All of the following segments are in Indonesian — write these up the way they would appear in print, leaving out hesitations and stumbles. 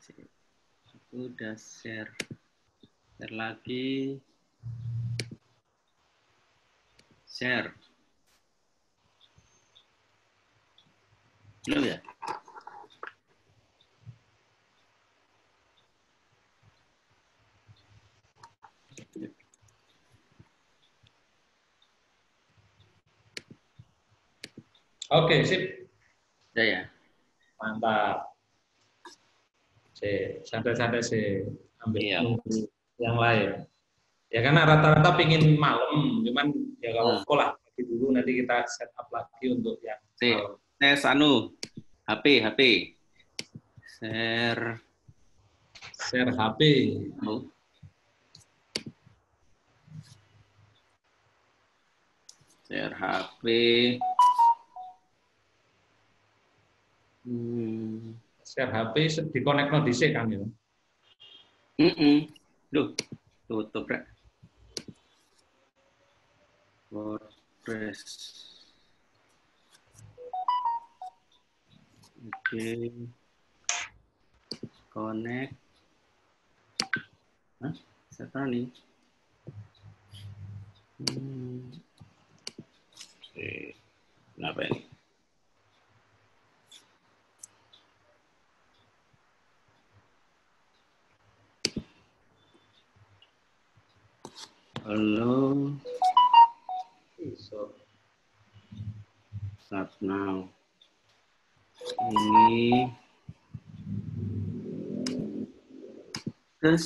Aku udah share. Share lagi. Share. Belum ya? Oke, sip. Udah ya? Mantap. Santai-santai sih. Ambil Iya. nunggu yang lain. Ya karena rata-rata pingin malam, cuman ya kalau sekolah lagi dulu nanti kita set up lagi untuk yang malam. Tes HP. Share HP. Share HP. Share HP di connect no dhisik kan ya. Duh, tutup rek. WordPress. Oke. Connect. Hah? Siapa nih? Oke. Kenapa ini? Halo. Start now. Ini terus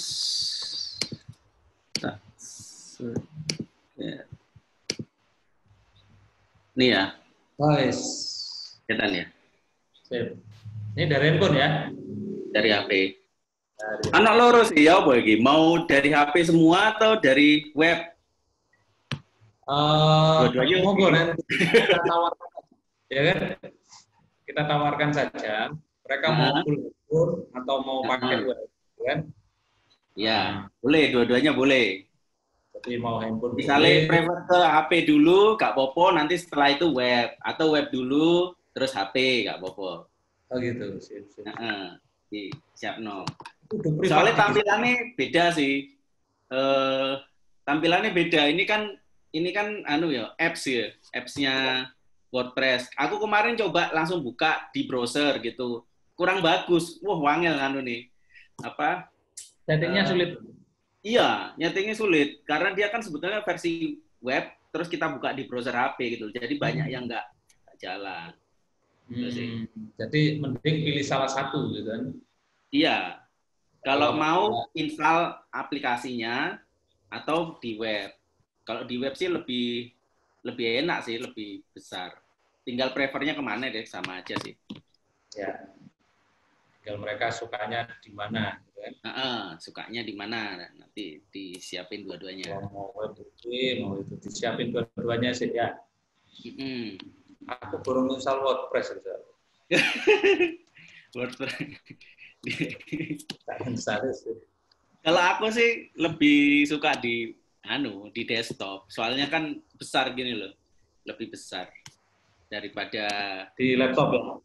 ini ya. Guys. Kelihatan ya? Sip. Ini dari handphone ya? Dari HP. Anak loro sih ya, apa iki? Mau dari HP semua atau dari web? Dua-duanya monggo nanti kita tawarkan, ya kan? Kita tawarkan saja. Mereka mau full atau mau pakai web, kan? Ya, boleh, dua-duanya boleh. Jadi mau handphone misalnya prefer ke HP dulu, gak popo, nanti setelah itu web. Atau web dulu, terus HP, gak popo. Oh gitu, sip. Siap no. Soalnya tampilannya beda sih. Tampilannya beda. Ini kan anu ya, apps ya, appsnya WordPress. Aku kemarin coba langsung buka di browser gitu, kurang bagus. Wah, wangel anu nih. Apa? Settingnya sulit. Iya, nyetingnya sulit karena dia kan sebetulnya versi web, terus kita buka di browser HP gitu. Jadi banyak yang nggak jalan. Jadi mending pilih salah satu gitu kan? Iya. Kalau mau install aplikasinya atau di web. Kalau di web sih lebih enak sih, lebih besar. Tinggal prefernya kemana deh, sama aja sih. Ya. Tinggal mereka sukanya di mana, gitu kan? Sukanya di mana, nanti disiapin dua-duanya. Mau itu disiapin dua-duanya sih ya. Aku baru install WordPress. WordPress. Sih. Kalau aku sih lebih suka di desktop. Soalnya kan besar gini loh. Lebih besar daripada di laptop ya.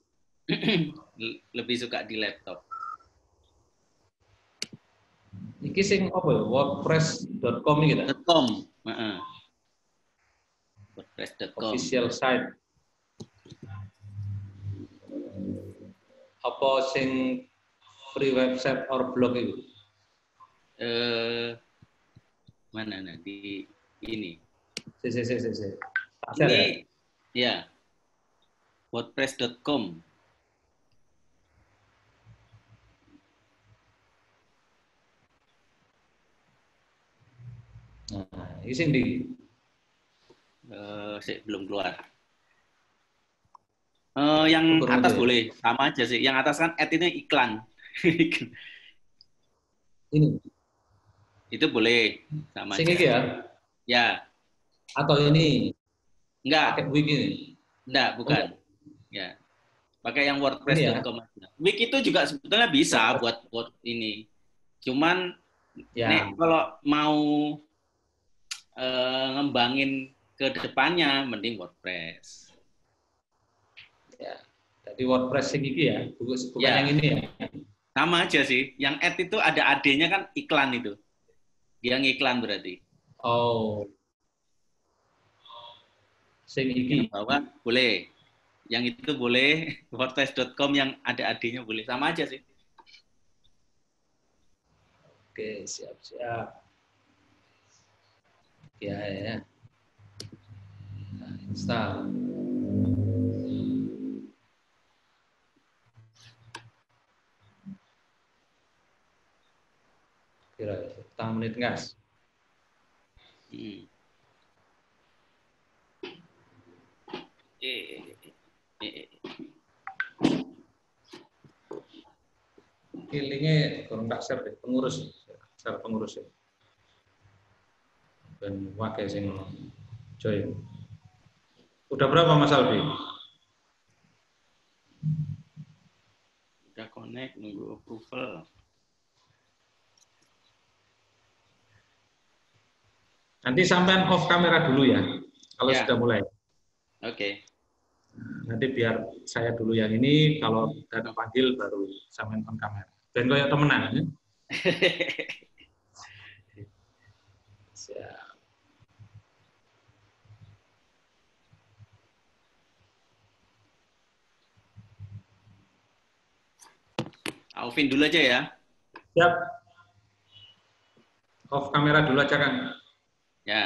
Lebih suka di laptop. Iki sing apa ya? WordPress.com gitu. WordPress.com. Official site. Apa sing free website or blog itu? Mana di ini? Ini ya. WordPress.com. Nah, ini sing di belum keluar. Yang atas boleh, sama aja sih. Yang atas kan ini iklan. Ini. Itu boleh, sama sing aja. Iki ya? Ya. Atau ini? Enggak. Pakai Wix ini? Enggak, bukan. Ya. Pakai yang WordPress.com aja. Wix itu juga sebetulnya bisa buat ini. Cuman nek kalau mau ngembangin ke depannya mending WordPress. Ya. Jadi WordPress sing iki ya, bukan yang ini ya. Sama aja sih. Yang ad itu ada AD-nya kan iklan itu. Dia ngiklan berarti. Oh, sing Yang iki. bawah boleh. Yang itu boleh. WordPress.com yang ada AD-nya boleh. Sama aja sih. Oke, siap-siap. Ya, ya. Nah, install. Kira petang menit gas. Hmm. Eh, eh, eh. Linknya kurang tak share deh, pengurus, share pengurus ya. Dan wakil sing join. Udah berapa Mas Albi? Udah connect, nunggu approval. Nanti sampean off kamera dulu ya, kalau Ya, sudah mulai. oke. Nanti biar saya dulu yang ini, kalau udah kepanggil baru sampean on kamera. Dan kayak temenan. Ya? Siap. Offin dulu aja ya. Siap. Off kamera dulu aja kan. Ya.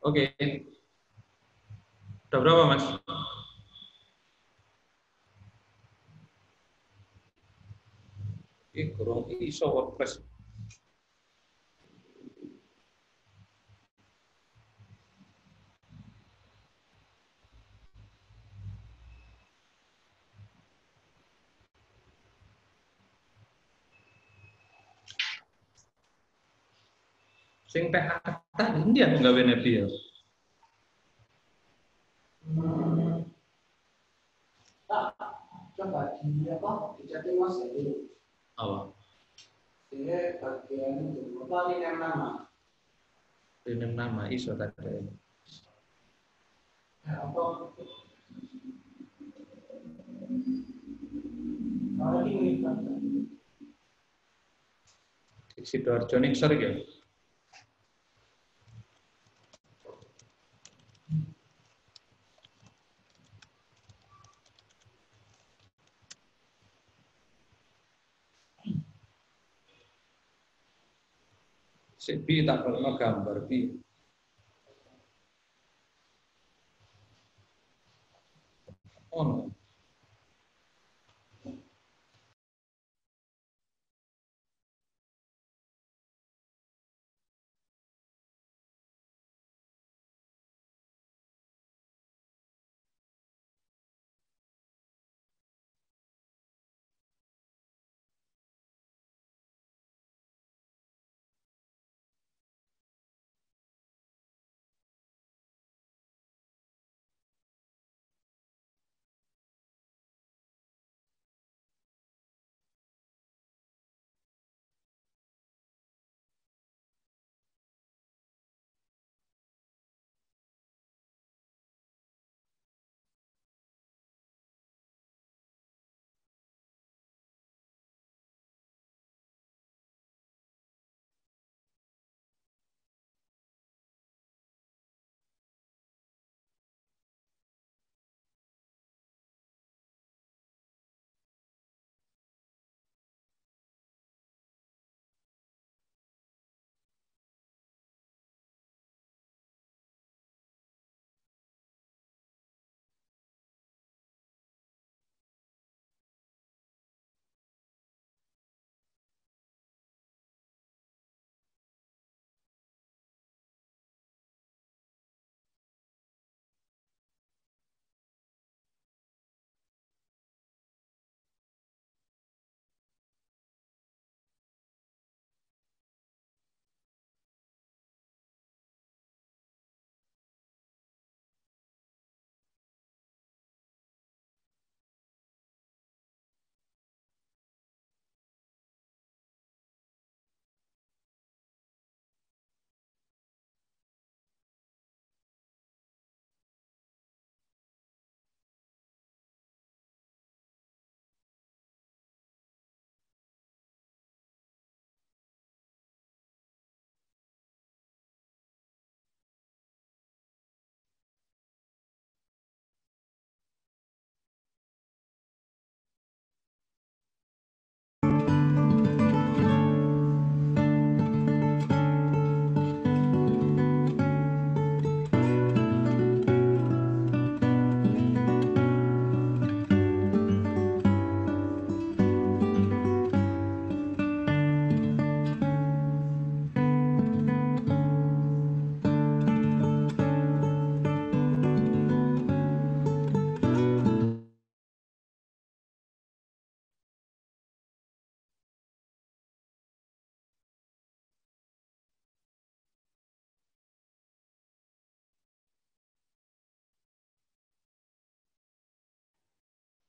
Oke. Udah berapa Mas? Kurang iso WordPress. Sing teh akta ini aku gawe nebi ya. Coba di apa dicatat mas itu Apa? sehingga bagian itu apa ini yang nama Rename nama iso tadi. apa kalau ini Sidoarjo nih sorry ya. Bi tak perlu gambar bi. Oh no.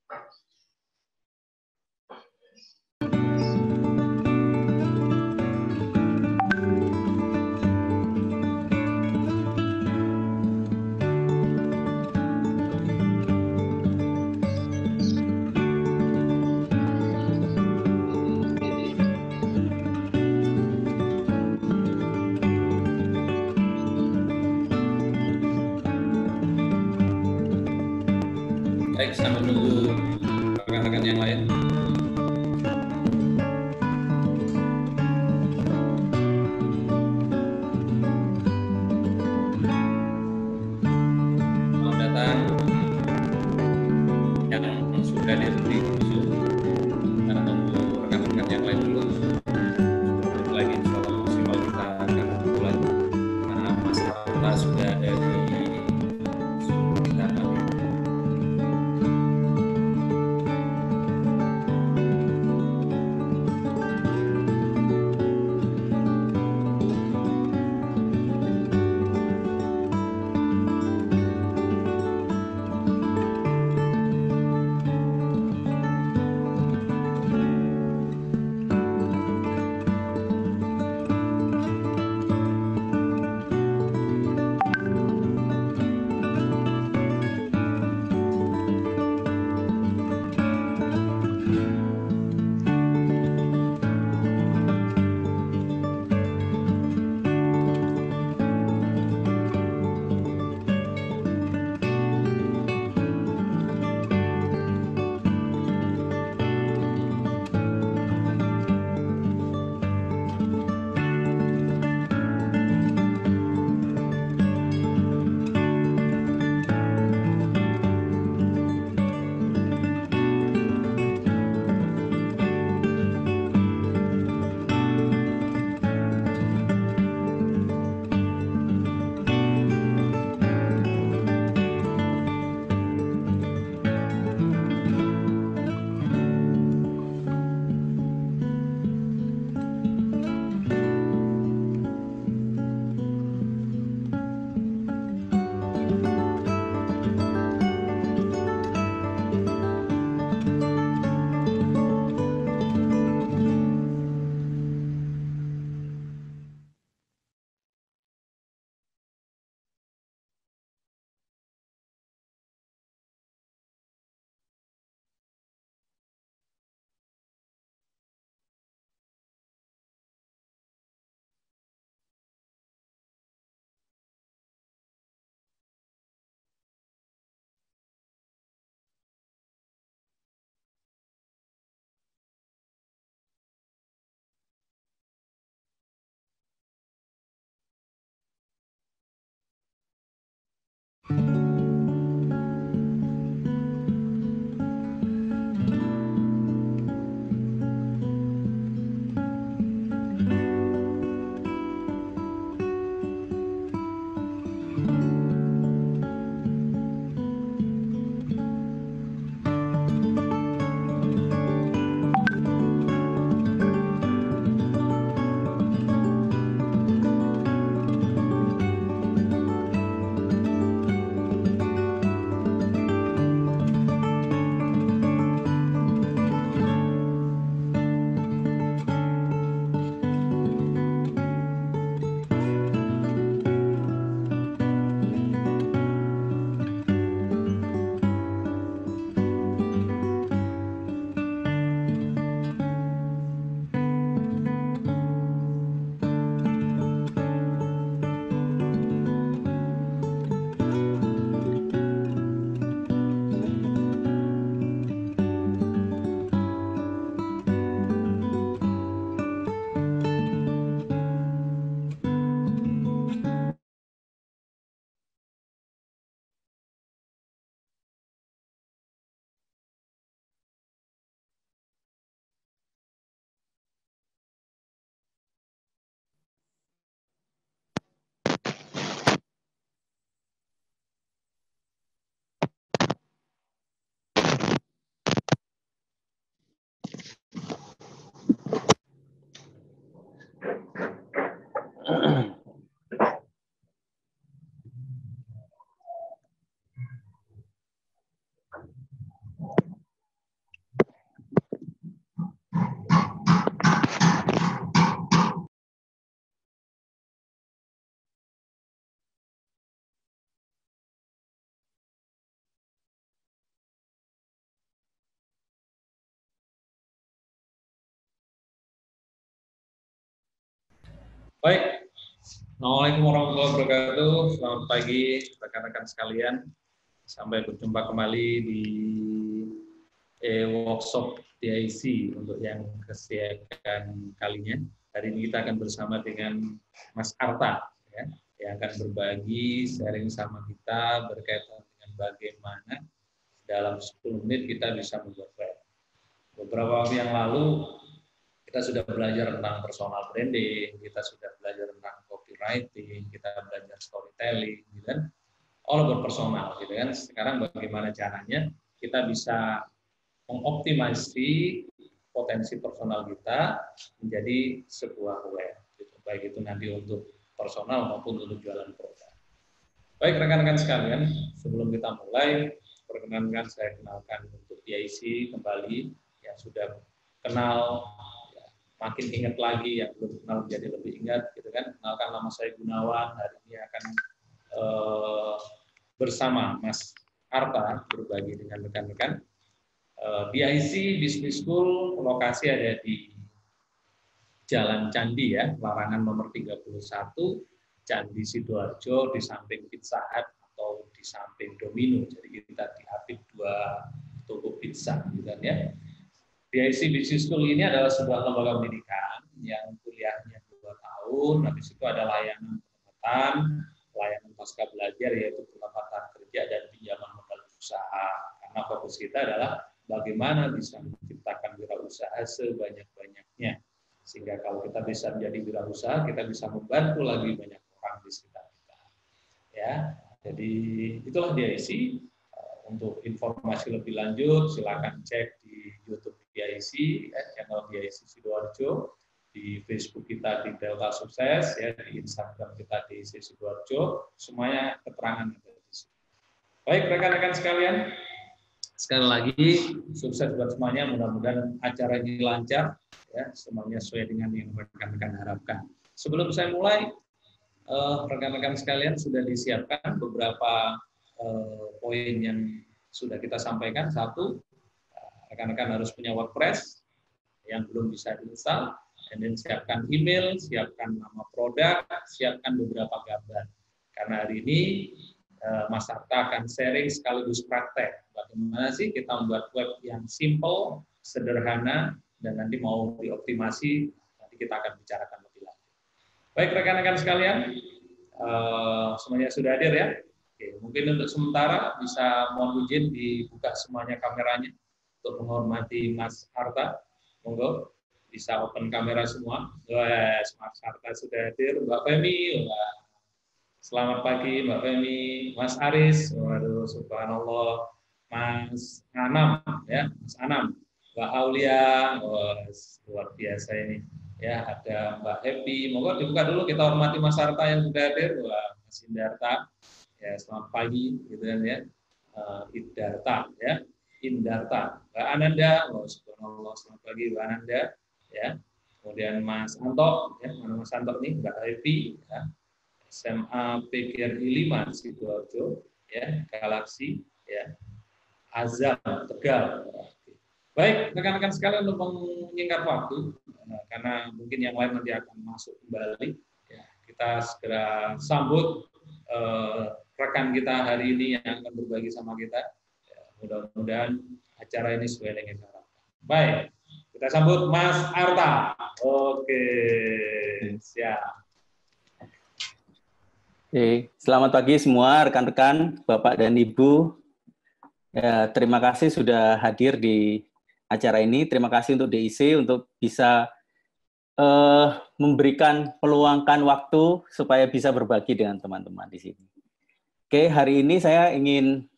Baik, sambil menunggu rekan-rekan yang lain. Selamat datang yang sudah diberi Zoom. Kita tunggu rekan-rekan yang lain dulu. Sebelum lagi, insya Allah maksimal kita akan mulai karena Mas Arta sudah ada di Zoom kita. Baik, Assalamualaikum warahmatullahi wabarakatuh. Selamat pagi rekan-rekan sekalian. Sampai berjumpa kembali di workshop DIC untuk yang kesekian kalinya. Hari ini kita akan bersama dengan Mas Arta, ya, yang akan berbagi sharing sama kita berkaitan dengan bagaimana dalam 10 menit kita bisa membuat web. Beberapa waktu yang lalu kita sudah belajar tentang personal branding, kita sudah belajar tentang copywriting, kita belajar storytelling, gitu kan? All about personal, gitu kan? Sekarang bagaimana caranya kita bisa mengoptimasi potensi personal kita menjadi sebuah web, gitu. Baik itu nanti untuk personal maupun untuk jualan produk. Baik rekan-rekan sekalian, sebelum kita mulai, perkenankan saya kenalkan untuk DIC kembali yang sudah kenal. Makin ingat lagi, yang belum kenal menjadi lebih ingat, gitu kan. Kenalkan, nama saya Gunawan. Hari ini akan bersama Mas Arta berbagi dengan rekan-rekan. DIC Business School lokasi ada di Jalan Candi, ya, Larangan nomor 31, Candi Sidoarjo, di samping Pizza Hut atau di samping Domino. Jadi kita diapit 2 toko pizza, gitu kan, ya. DIC Business School ini adalah sebuah lembaga pendidikan yang kuliahnya 2 tahun, habis itu ada layanan penempatan, layanan pasca belajar, yaitu penempatan kerja dan pinjaman modal usaha. Karena fokus kita adalah bagaimana bisa menciptakan wirausaha sebanyak-banyaknya. Sehingga kalau kita bisa menjadi wirausaha, kita bisa membantu lagi banyak orang di sekitar kita. Ya, jadi itulah DIC. Untuk informasi lebih lanjut, silakan cek di YouTube DIC, channel DIC Sidoarjo, di Facebook kita di Delta Sukses, ya, di Instagram kita di Sidoarjo, semuanya keterangan ada di sini. Baik rekan-rekan sekalian, sekali lagi sukses buat semuanya, mudah-mudahan acara ini lancar, ya, semuanya sesuai dengan yang rekan-rekan harapkan. Sebelum saya mulai, rekan-rekan sekalian sudah disiapkan beberapa poin yang sudah kita sampaikan. 1, rekan-rekan harus punya WordPress yang belum bisa diinstal, dan siapkan email, siapkan nama produk, siapkan beberapa gambar. Karena hari ini Mas Arta akan sharing sekaligus praktek. Bagaimana sih kita membuat web yang simple, sederhana, dan nanti mau dioptimasi, nanti kita akan bicarakan lebih lanjut. Baik rekan-rekan sekalian, semuanya sudah hadir, ya. Oke, mungkin untuk sementara bisa mohon izin dibuka semuanya kameranya untuk menghormati Mas Arta. Monggo bisa open kamera semua. Yes, Mas Arta sudah hadir. Mbak Femi, selamat pagi Mbak Femi. Mas Aris, waduh subhanallah. Mas Anam, ya, Mas Anam. Mbak Aulia, luar biasa ini. Ya, ada Mbak Happy. Monggo dibuka dulu, kita hormati Mas Arta yang sudah hadir. Wah, Mas Indarta. Ya, selamat pagi, gitu kan, ya. Indarta, ya. Indarta. Mbak Ananda, subhanallah, selamat pagi Mbak Ananda, ya. Kemudian Mas Anto, ya, mana Mas Anto nih, Mbak Evi, ya. SMA PGRI 5 Sidoarjo, ya, Galaksi, ya. Azam Tegal. Baik, rekan-rekan sekalian, untuk menyingkat waktu, karena mungkin yang lain nanti akan masuk kembali, ya, kita segera sambut rekan kita hari ini yang akan berbagi sama kita. Ya, mudah-mudahan acara ini sesuai dengan harapan. Baik, kita sambut Mas Arta. Oke, siap. Oke, selamat pagi semua rekan-rekan, Bapak dan Ibu. Ya, terima kasih sudah hadir di acara ini. Terima kasih untuk DIC untuk bisa memberikan peluangkan waktu supaya bisa berbagi dengan teman-teman di sini. Oke, hari ini saya ingin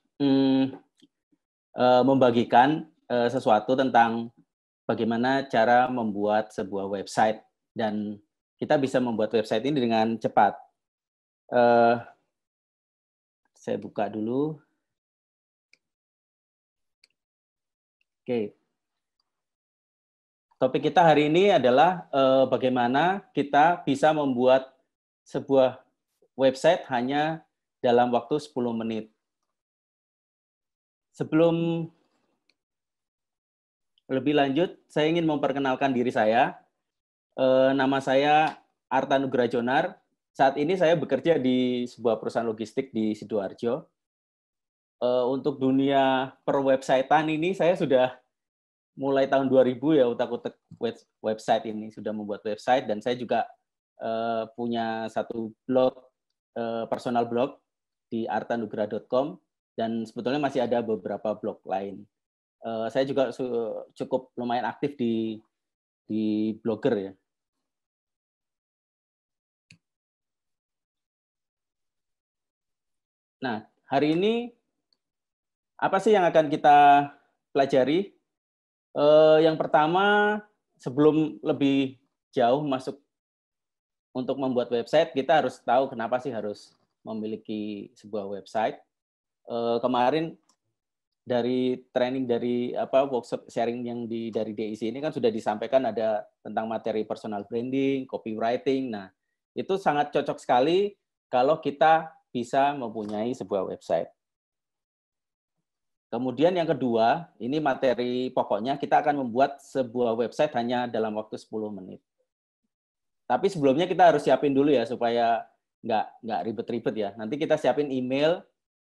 membagikan sesuatu tentang bagaimana cara membuat sebuah website, dan kita bisa membuat website ini dengan cepat. Saya buka dulu. Oke. Topik kita hari ini adalah bagaimana kita bisa membuat sebuah website hanya dalam waktu 10 menit. Sebelum lebih lanjut, saya ingin memperkenalkan diri saya. Nama saya Arta Nugraha Jonar. Saat ini saya bekerja di sebuah perusahaan logistik di Sidoarjo. Untuk dunia perwebsitean ini saya sudah mulai tahun 2000 ya utak-utak website ini, sudah membuat website, dan saya juga punya satu blog, personal blog di artanugraha.com, dan sebetulnya masih ada beberapa blog lain. Saya juga cukup lumayan aktif di Blogger ya. Nah, hari ini apa sih yang akan kita pelajari? Yang pertama, sebelum lebih jauh masuk untuk membuat website, kita harus tahu kenapa sih harus memiliki sebuah website. Kemarin dari training dari workshop sharing yang dari DIC ini kan sudah disampaikan ada tentang materi personal branding, copywriting. Nah, itu sangat cocok sekali kalau kita bisa mempunyai sebuah website. Kemudian yang kedua, ini materi pokoknya, kita akan membuat sebuah website hanya dalam waktu 10 menit. Tapi sebelumnya kita harus siapin dulu ya, supaya nggak ribet-ribet ya. Nanti kita siapin email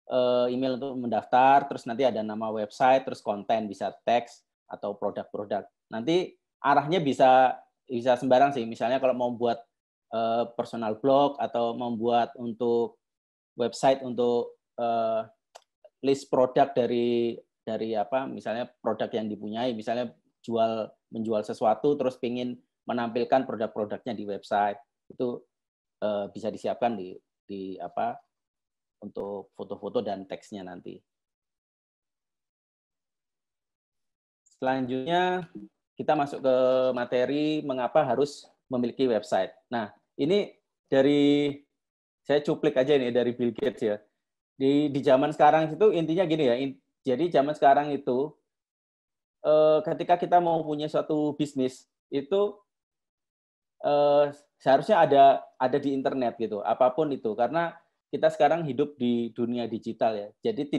untuk mendaftar, terus nanti ada nama website, terus konten, bisa teks atau produk-produk. Nanti arahnya bisa sembarang sih. Misalnya kalau mau buat personal blog atau membuat untuk website untuk list produk dari misalnya produk yang dipunyai, misalnya menjual sesuatu terus pingin menampilkan produk-produknya di website, itu bisa disiapkan di untuk foto-foto dan teksnya nanti. Selanjutnya kita masuk ke materi mengapa harus memiliki website. Nah, ini saya cuplik aja nih dari Bill Gates ya. Di zaman sekarang itu intinya gini ya. Jadi zaman sekarang itu ketika kita mau punya suatu bisnis itu seharusnya ada di internet gitu, apapun itu, karena kita sekarang hidup di dunia digital ya. Jadi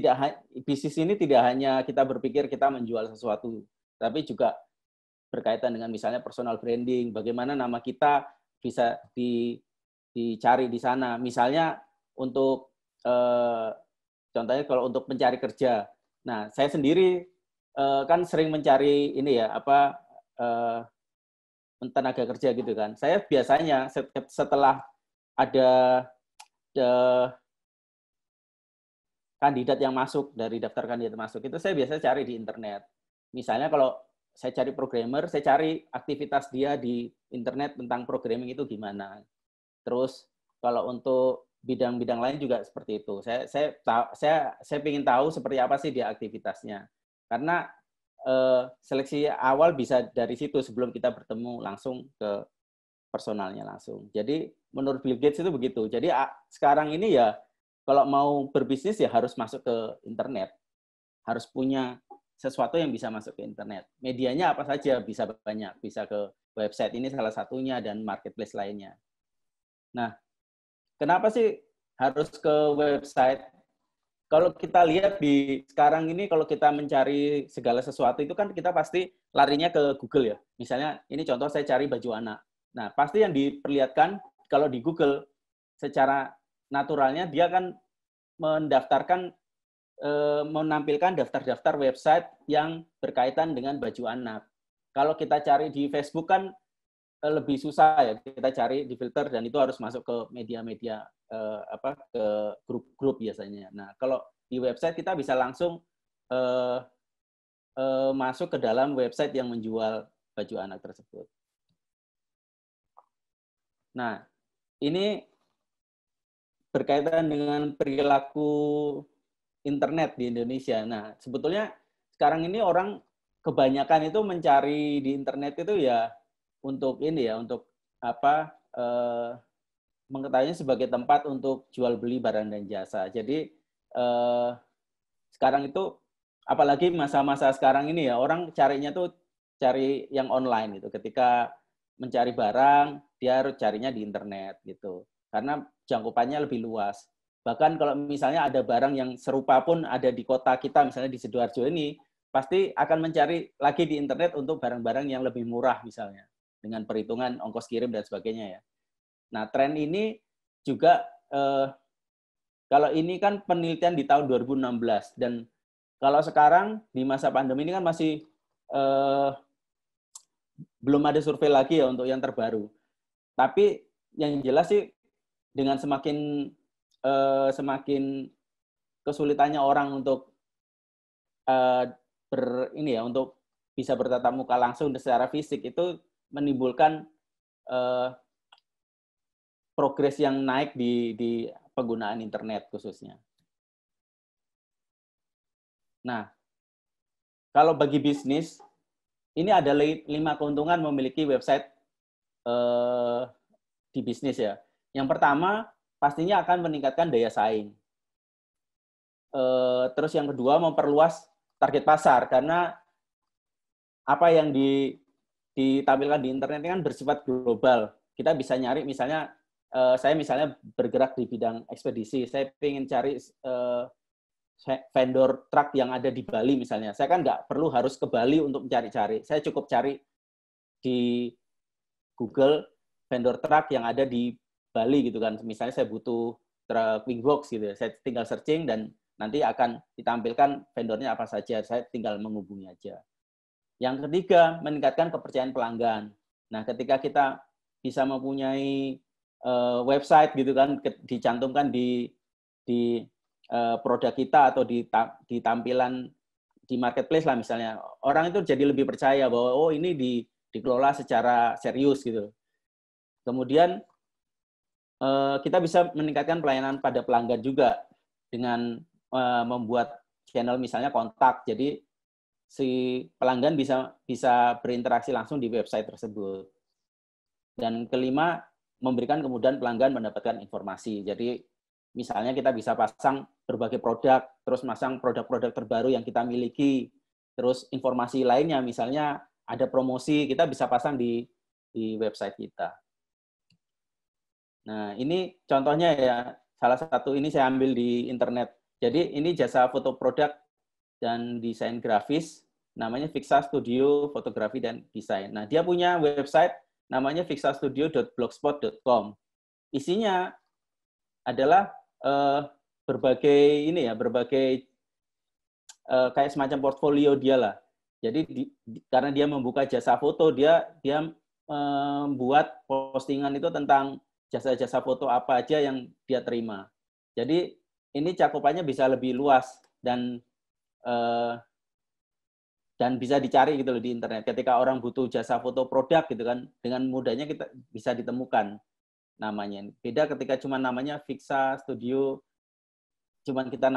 bisnis ini tidak hanya kita berpikir kita menjual sesuatu, tapi juga berkaitan dengan misalnya personal branding, bagaimana nama kita bisa dicari di sana. Misalnya untuk contohnya kalau untuk mencari kerja. Nah, saya sendiri kan sering mencari ini ya, tenaga kerja gitu kan. Saya biasanya setelah ada kandidat yang masuk, dari daftar kandidat masuk, itu saya biasa cari di internet. Misalnya kalau saya cari programmer, saya cari aktivitas dia di internet tentang programming itu gimana. Terus kalau untuk bidang-bidang lain juga seperti itu. Saya ingin tahu seperti apa sih dia aktivitasnya. Karena seleksi awal bisa dari situ sebelum kita bertemu langsung ke personalnya langsung. Jadi menurut Bill Gates itu begitu. Jadi sekarang ini ya kalau mau berbisnis ya harus masuk ke internet. Harus punya sesuatu yang bisa masuk ke internet. Medianya apa saja bisa banyak. Bisa ke website, ini salah satunya, dan marketplace lainnya. Nah, kenapa sih harus ke website? Kalau kita lihat di sekarang ini, kalau kita mencari segala sesuatu itu kan kita pasti larinya ke Google ya. Misalnya ini contoh saya cari baju anak. Nah, pasti yang diperlihatkan kalau di Google secara naturalnya dia akan menampilkan daftar-daftar website yang berkaitan dengan baju anak. Kalau kita cari di Facebook kan lebih susah ya, kita cari di filter dan itu harus masuk ke media-media ke grup-grup biasanya. Nah, kalau di website kita bisa langsung masuk ke dalam website yang menjual baju anak tersebut. Nah, ini berkaitan dengan perilaku internet di Indonesia. Nah, sebetulnya sekarang ini orang kebanyakan itu mencari di internet itu ya untuk ini ya, untuk mengetahuinya sebagai tempat untuk jual beli barang dan jasa. Jadi sekarang itu apalagi masa-masa sekarang ini ya, orang carinya tuh cari yang online gitu. Ketika mencari barang, dia harus carinya di internet gitu. Karena jangkauannya lebih luas. Bahkan kalau misalnya ada barang yang serupa pun ada di kota kita, misalnya di Sidoarjo ini, pasti akan mencari lagi di internet untuk barang-barang yang lebih murah misalnya, dengan perhitungan ongkos kirim dan sebagainya ya. Nah, tren ini juga kalau ini kan penelitian di tahun 2016 dan kalau sekarang di masa pandemi ini kan masih belum ada survei lagi ya untuk yang terbaru. Tapi yang jelas sih dengan semakin kesulitannya orang untuk untuk bisa bertatap muka langsung secara fisik itu menimbulkan progres yang naik di penggunaan internet khususnya. Nah, kalau bagi bisnis, ini ada 5 keuntungan memiliki website di bisnis ya. Yang pertama, pastinya akan meningkatkan daya saing. Terus yang kedua, memperluas target pasar, karena apa yang ditampilkan di internet ini kan bersifat global. Kita bisa nyari misalnya, saya misalnya bergerak di bidang ekspedisi, saya ingin cari vendor truk yang ada di Bali misalnya. Saya kan nggak perlu harus ke Bali untuk mencari-cari. Saya cukup cari di Google vendor truk yang ada di Bali gitu kan. Misalnya saya butuh truk Wingbox gitu ya. Saya tinggal searching dan nanti akan ditampilkan vendornya apa saja. Saya tinggal menghubungi aja. Yang ketiga, meningkatkan kepercayaan pelanggan. Nah, ketika kita bisa mempunyai website gitu kan, dicantumkan di produk kita atau di tampilan di marketplace lah misalnya, orang itu jadi lebih percaya bahwa oh ini dikelola secara serius gitu. Kemudian kita bisa meningkatkan pelayanan pada pelanggan juga dengan membuat channel misalnya kontak. Jadi si pelanggan bisa berinteraksi langsung di website tersebut. Dan kelima, memberikan kemudahan pelanggan mendapatkan informasi. Jadi misalnya kita bisa pasang berbagai produk, terus masang produk-produk terbaru yang kita miliki, terus informasi lainnya, misalnya ada promosi, kita bisa pasang di website kita. Nah, ini contohnya ya, salah satu ini saya ambil di internet. Jadi ini jasa foto produk dan desain grafis, namanya Fixa Studio Fotografi dan Desain. Nah, dia punya website namanya fixastudio.blogspot.com. Isinya adalah berbagai kayak semacam portfolio dia lah. Jadi karena dia membuka jasa foto, dia membuat postingan itu tentang jasa-jasa foto apa aja yang dia terima. Jadi ini cakupannya bisa lebih luas dan bisa dicari gitu loh di internet. Ketika orang butuh jasa foto produk gitu kan, dengan mudahnya kita bisa ditemukan namanya. Beda ketika cuma namanya Fixa Studio, cuma kita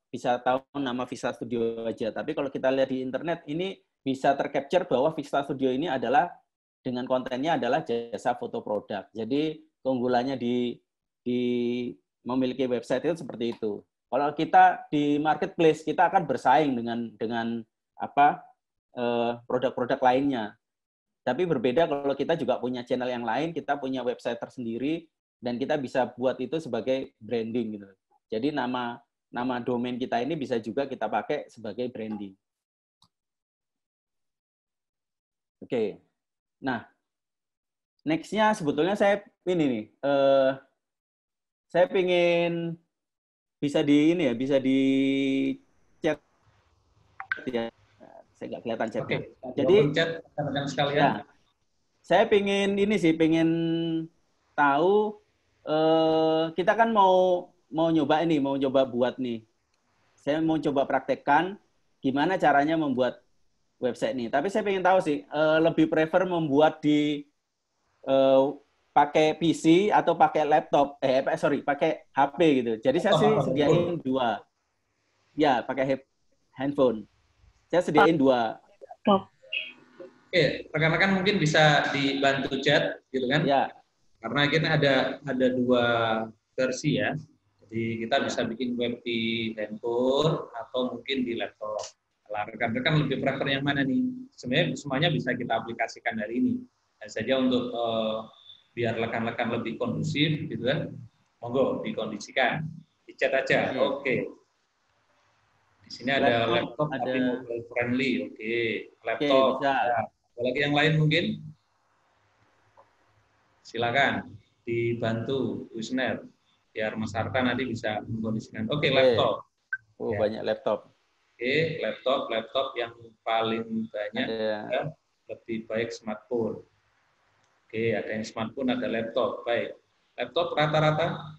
bisa tahu nama Fixa Studio aja. Tapi kalau kita lihat di internet, ini bisa tercapture bahwa Fixa Studio ini adalah dengan kontennya adalah jasa foto produk. Jadi keunggulannya di memiliki website itu seperti itu. Kalau kita di marketplace, kita akan bersaing dengan produk-produk lainnya. Tapi berbeda kalau kita juga punya channel yang lain, kita punya website tersendiri, dan kita bisa buat itu sebagai branding gitu. Jadi nama domain kita ini bisa juga kita pakai sebagai branding. Oke. Nah, next-nya sebetulnya saya ini nih, saya pengen bisa di chat ya. Saya nggak kelihatan chat. Oke. Jadi chat rekan-rekan sekalian. Ya, saya pengen tahu kita kan mau nyoba buat nih. Saya mau coba praktekkan gimana caranya membuat website ini. Tapi saya pengen tahu sih, lebih prefer membuat di pakai PC atau pakai laptop, pakai HP gitu. Jadi saya sih sediain 2. Ya, pakai handphone. Saya sediain 2. Oke, rekan-rekan mungkin bisa dibantu chat, gitu kan? Ya. Karena kita ada 2 versi ya. Jadi kita bisa bikin web di handphone atau mungkin di laptop. Kalau rekan-rekan lebih prefer yang mana nih? Sebenarnya semuanya bisa kita aplikasikan hari ini. Dan saja untuk biar rekan-rekan lebih kondusif, gitu kan? Monggo dikondisikan, di chat aja. Oke. Di sini ada laptop tapi mobile friendly. Oke, laptop. Bisa. Ya. Ada lagi yang lain mungkin? Silakan. dibantu Wisner biar Mas Arta nanti bisa mengkondisikan. Oke, laptop. Oh, Ya. banyak laptop. Oke, laptop yang paling banyak Ada. lebih baik smartphone. Oke, ada yang smartphone, ada laptop. Baik. Laptop rata-rata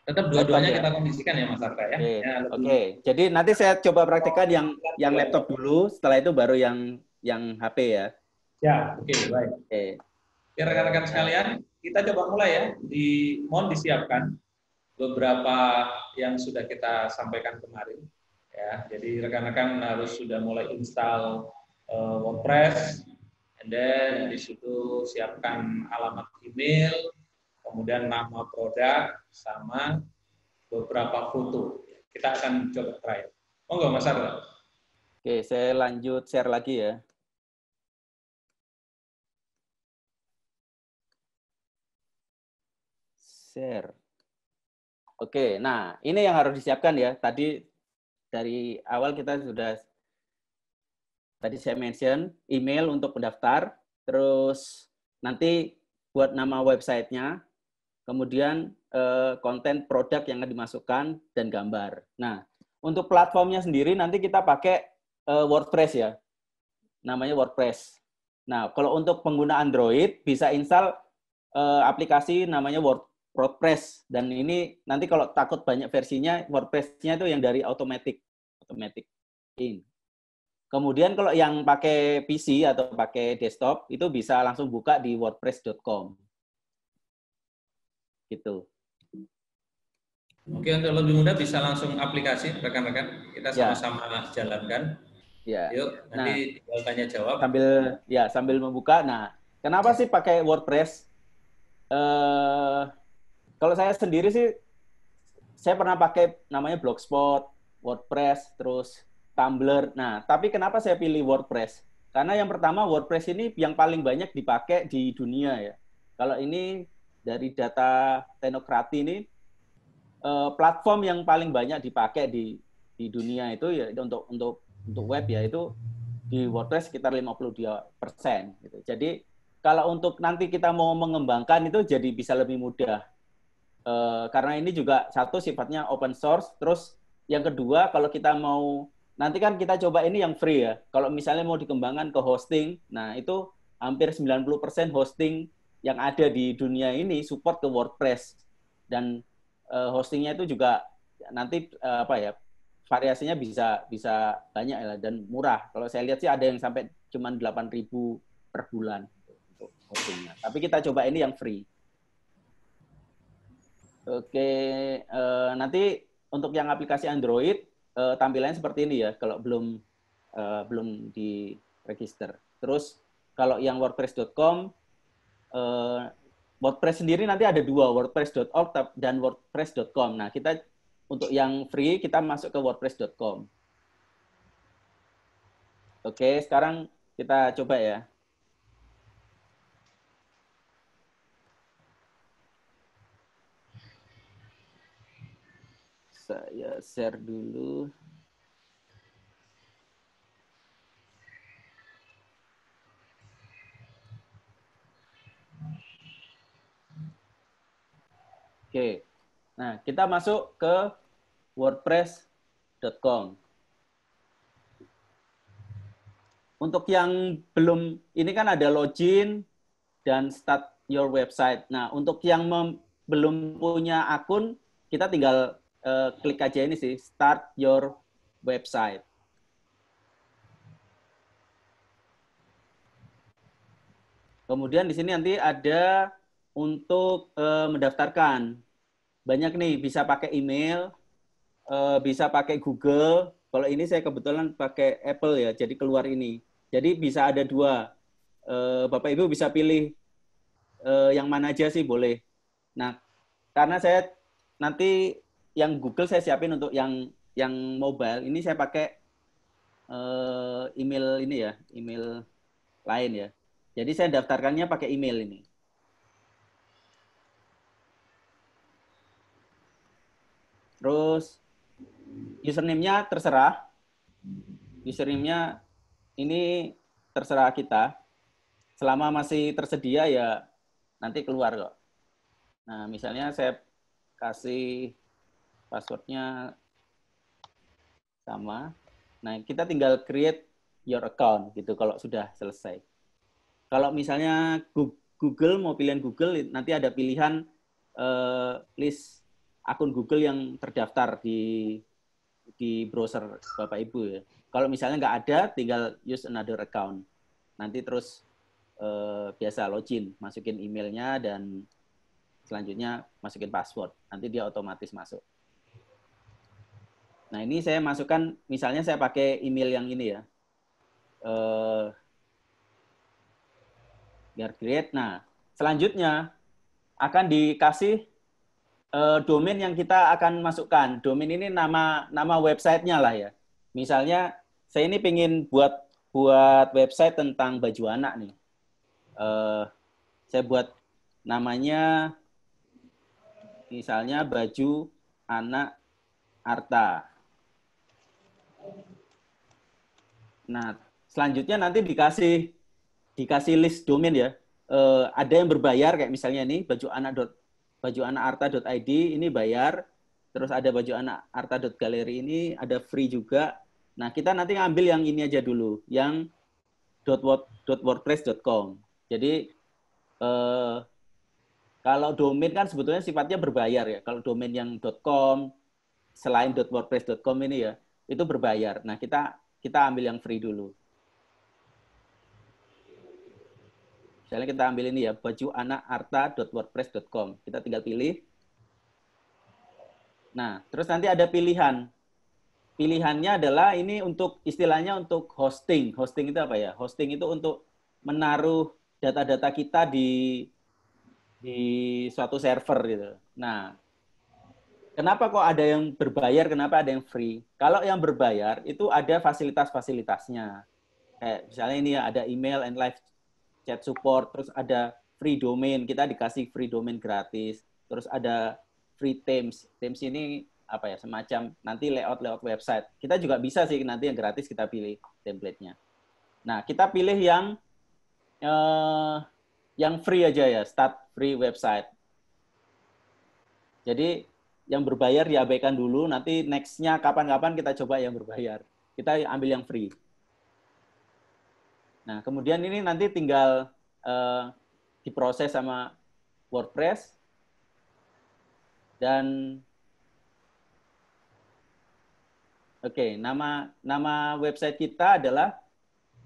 tetap Laptop dua-duanya ya. kita kondisikan ya Mas Arta ya. Oke. Ya, Oke. Jadi nanti saya coba praktekkan yang laptop dulu, setelah itu baru yang HP ya. Ya, oke, baik. Oke. Oke, rekan-rekan sekalian, kita coba mulai ya. Mohon disiapkan beberapa yang sudah kita sampaikan kemarin. Ya, jadi rekan-rekan harus sudah mulai install WordPress, and then di situ siapkan alamat email, kemudian nama produk sama beberapa foto. Kita akan coba try. Monggo Mas Arta. Oke, saya lanjut share lagi ya. Share. Oke, nah ini yang harus disiapkan ya. Tadi dari awal kita sudah, tadi saya mention email untuk pendaftar, terus nanti buat nama websitenya, kemudian konten produk yang akan dimasukkan, dan gambar. Nah, untuk platformnya sendiri nanti kita pakai WordPress ya, namanya WordPress. Nah, kalau untuk pengguna Android bisa install aplikasi namanya WordPress, dan ini nanti kalau takut banyak versinya, WordPress-nya itu yang dari Automatic in. Kemudian kalau yang pakai PC atau pakai desktop itu bisa langsung buka di wordpress.com. Gitu. Oke, untuk lebih mudah bisa langsung aplikasi rekan-rekan. Kita sama-sama jalankan. Ya. Yuk, nanti tinggal tanya jawab. Sambil membuka. Nah, kenapa sih pakai WordPress? Kalau saya sendiri sih, saya pernah pakai namanya Blogspot, WordPress, terus Tumblr. Nah, tapi kenapa saya pilih WordPress? Karena yang pertama, WordPress ini yang paling banyak dipakai di dunia ya. Kalau ini dari data Technocracy ini, platform yang paling banyak dipakai di dunia itu ya untuk web ya itu di WordPress sekitar 52%. Gitu. Jadi kalau untuk nanti kita mau mengembangkan itu jadi bisa lebih mudah. Karena ini juga satu sifatnya open source, terus yang kedua kalau kita mau, nanti kan kita coba ini yang free ya, kalau misalnya mau dikembangkan ke hosting, nah itu hampir 90% hosting yang ada di dunia ini support ke WordPress, dan hostingnya itu juga nanti variasinya bisa banyak ya, dan murah. Kalau saya lihat sih ada yang sampai cuma 8.000 per bulan untuk hostingnya, tapi kita coba ini yang free. Oke, nanti untuk yang aplikasi Android tampilannya seperti ini ya, kalau belum di register. Terus kalau yang WordPress.com, WordPress sendiri nanti ada dua, WordPress.org dan WordPress.com. Nah, kita untuk yang free kita masuk ke WordPress.com. Oke, sekarang kita coba ya. Saya share dulu. Oke. Nah, kita masuk ke wordpress.com. Untuk yang belum, ini kan ada login dan start your website. Nah, untuk yang belum punya akun, kita tinggal klik aja ini sih, start your website. Kemudian di sini nanti ada untuk mendaftarkan. Banyak nih, bisa pakai email, bisa pakai Google. Kalau ini saya kebetulan pakai Apple ya, jadi keluar ini. Jadi bisa ada dua. Bapak Ibu bisa pilih yang mana aja sih boleh. Nah, karena saya nanti yang Google saya siapin untuk yang mobile, ini saya pakai email ini ya, email lain ya. Jadi saya daftarkannya pakai email ini. Terus username-nya terserah. Username-nya ini terserah kita. Selama masih tersedia ya nanti keluar kok. Nah, misalnya saya kasih passwordnya sama. Nah, kita tinggal create your account gitu kalau sudah selesai. Kalau misalnya Google, mau pilihan Google, nanti ada pilihan list akun Google yang terdaftar di browser Bapak Ibu ya. Kalau misalnya nggak ada, tinggal use another account. Nanti terus biasa login, masukin emailnya dan selanjutnya masukin password. Nanti dia otomatis masuk. Nah ini saya masukkan, misalnya saya pakai email yang ini ya. Biar create. Nah selanjutnya akan dikasih domain yang kita akan masukkan. Domain ini nama websitenya lah ya. Misalnya saya ini pengen buat website tentang baju anak nih. Saya buat namanya misalnya baju anak Arta. Nah, selanjutnya nanti dikasih list domain ya. Ada yang berbayar kayak misalnya ini bajuanakarta.id ini bayar. Terus ada bajuanakarta.gallery ini ada free juga. Nah, kita nanti ngambil yang ini aja dulu, yang .wordpress.com. Jadi kalau domain kan sebetulnya sifatnya berbayar ya. Kalau domain yang .com selain .wordpress.com ini ya, itu berbayar. Nah, kita ambil yang free dulu. Misalnya kita ambil ini ya, bajuanakarta.wordpress.com. Kita tinggal pilih. Nah, terus nanti ada pilihan. Pilihannya adalah ini untuk istilahnya untuk hosting. Hosting itu apa ya? Hosting itu untuk menaruh data-data kita di suatu server gitu. Nah, kenapa kok ada yang berbayar, kenapa ada yang free? Kalau yang berbayar itu ada fasilitas-fasilitasnya. Kayak misalnya ini ya, ada email and live chat support, terus ada free domain, kita dikasih free domain gratis. Terus ada free themes. Themes ini apa ya, semacam nanti layout website. Kita juga bisa sih nanti yang gratis kita pilih template-nya. Nah, kita pilih yang free aja ya, start free website. Jadi yang berbayar diabaikan dulu, nanti next-nya kapan-kapan kita coba yang berbayar. Kita ambil yang free. Nah, kemudian ini nanti tinggal diproses sama WordPress. Dan oke, nama website kita adalah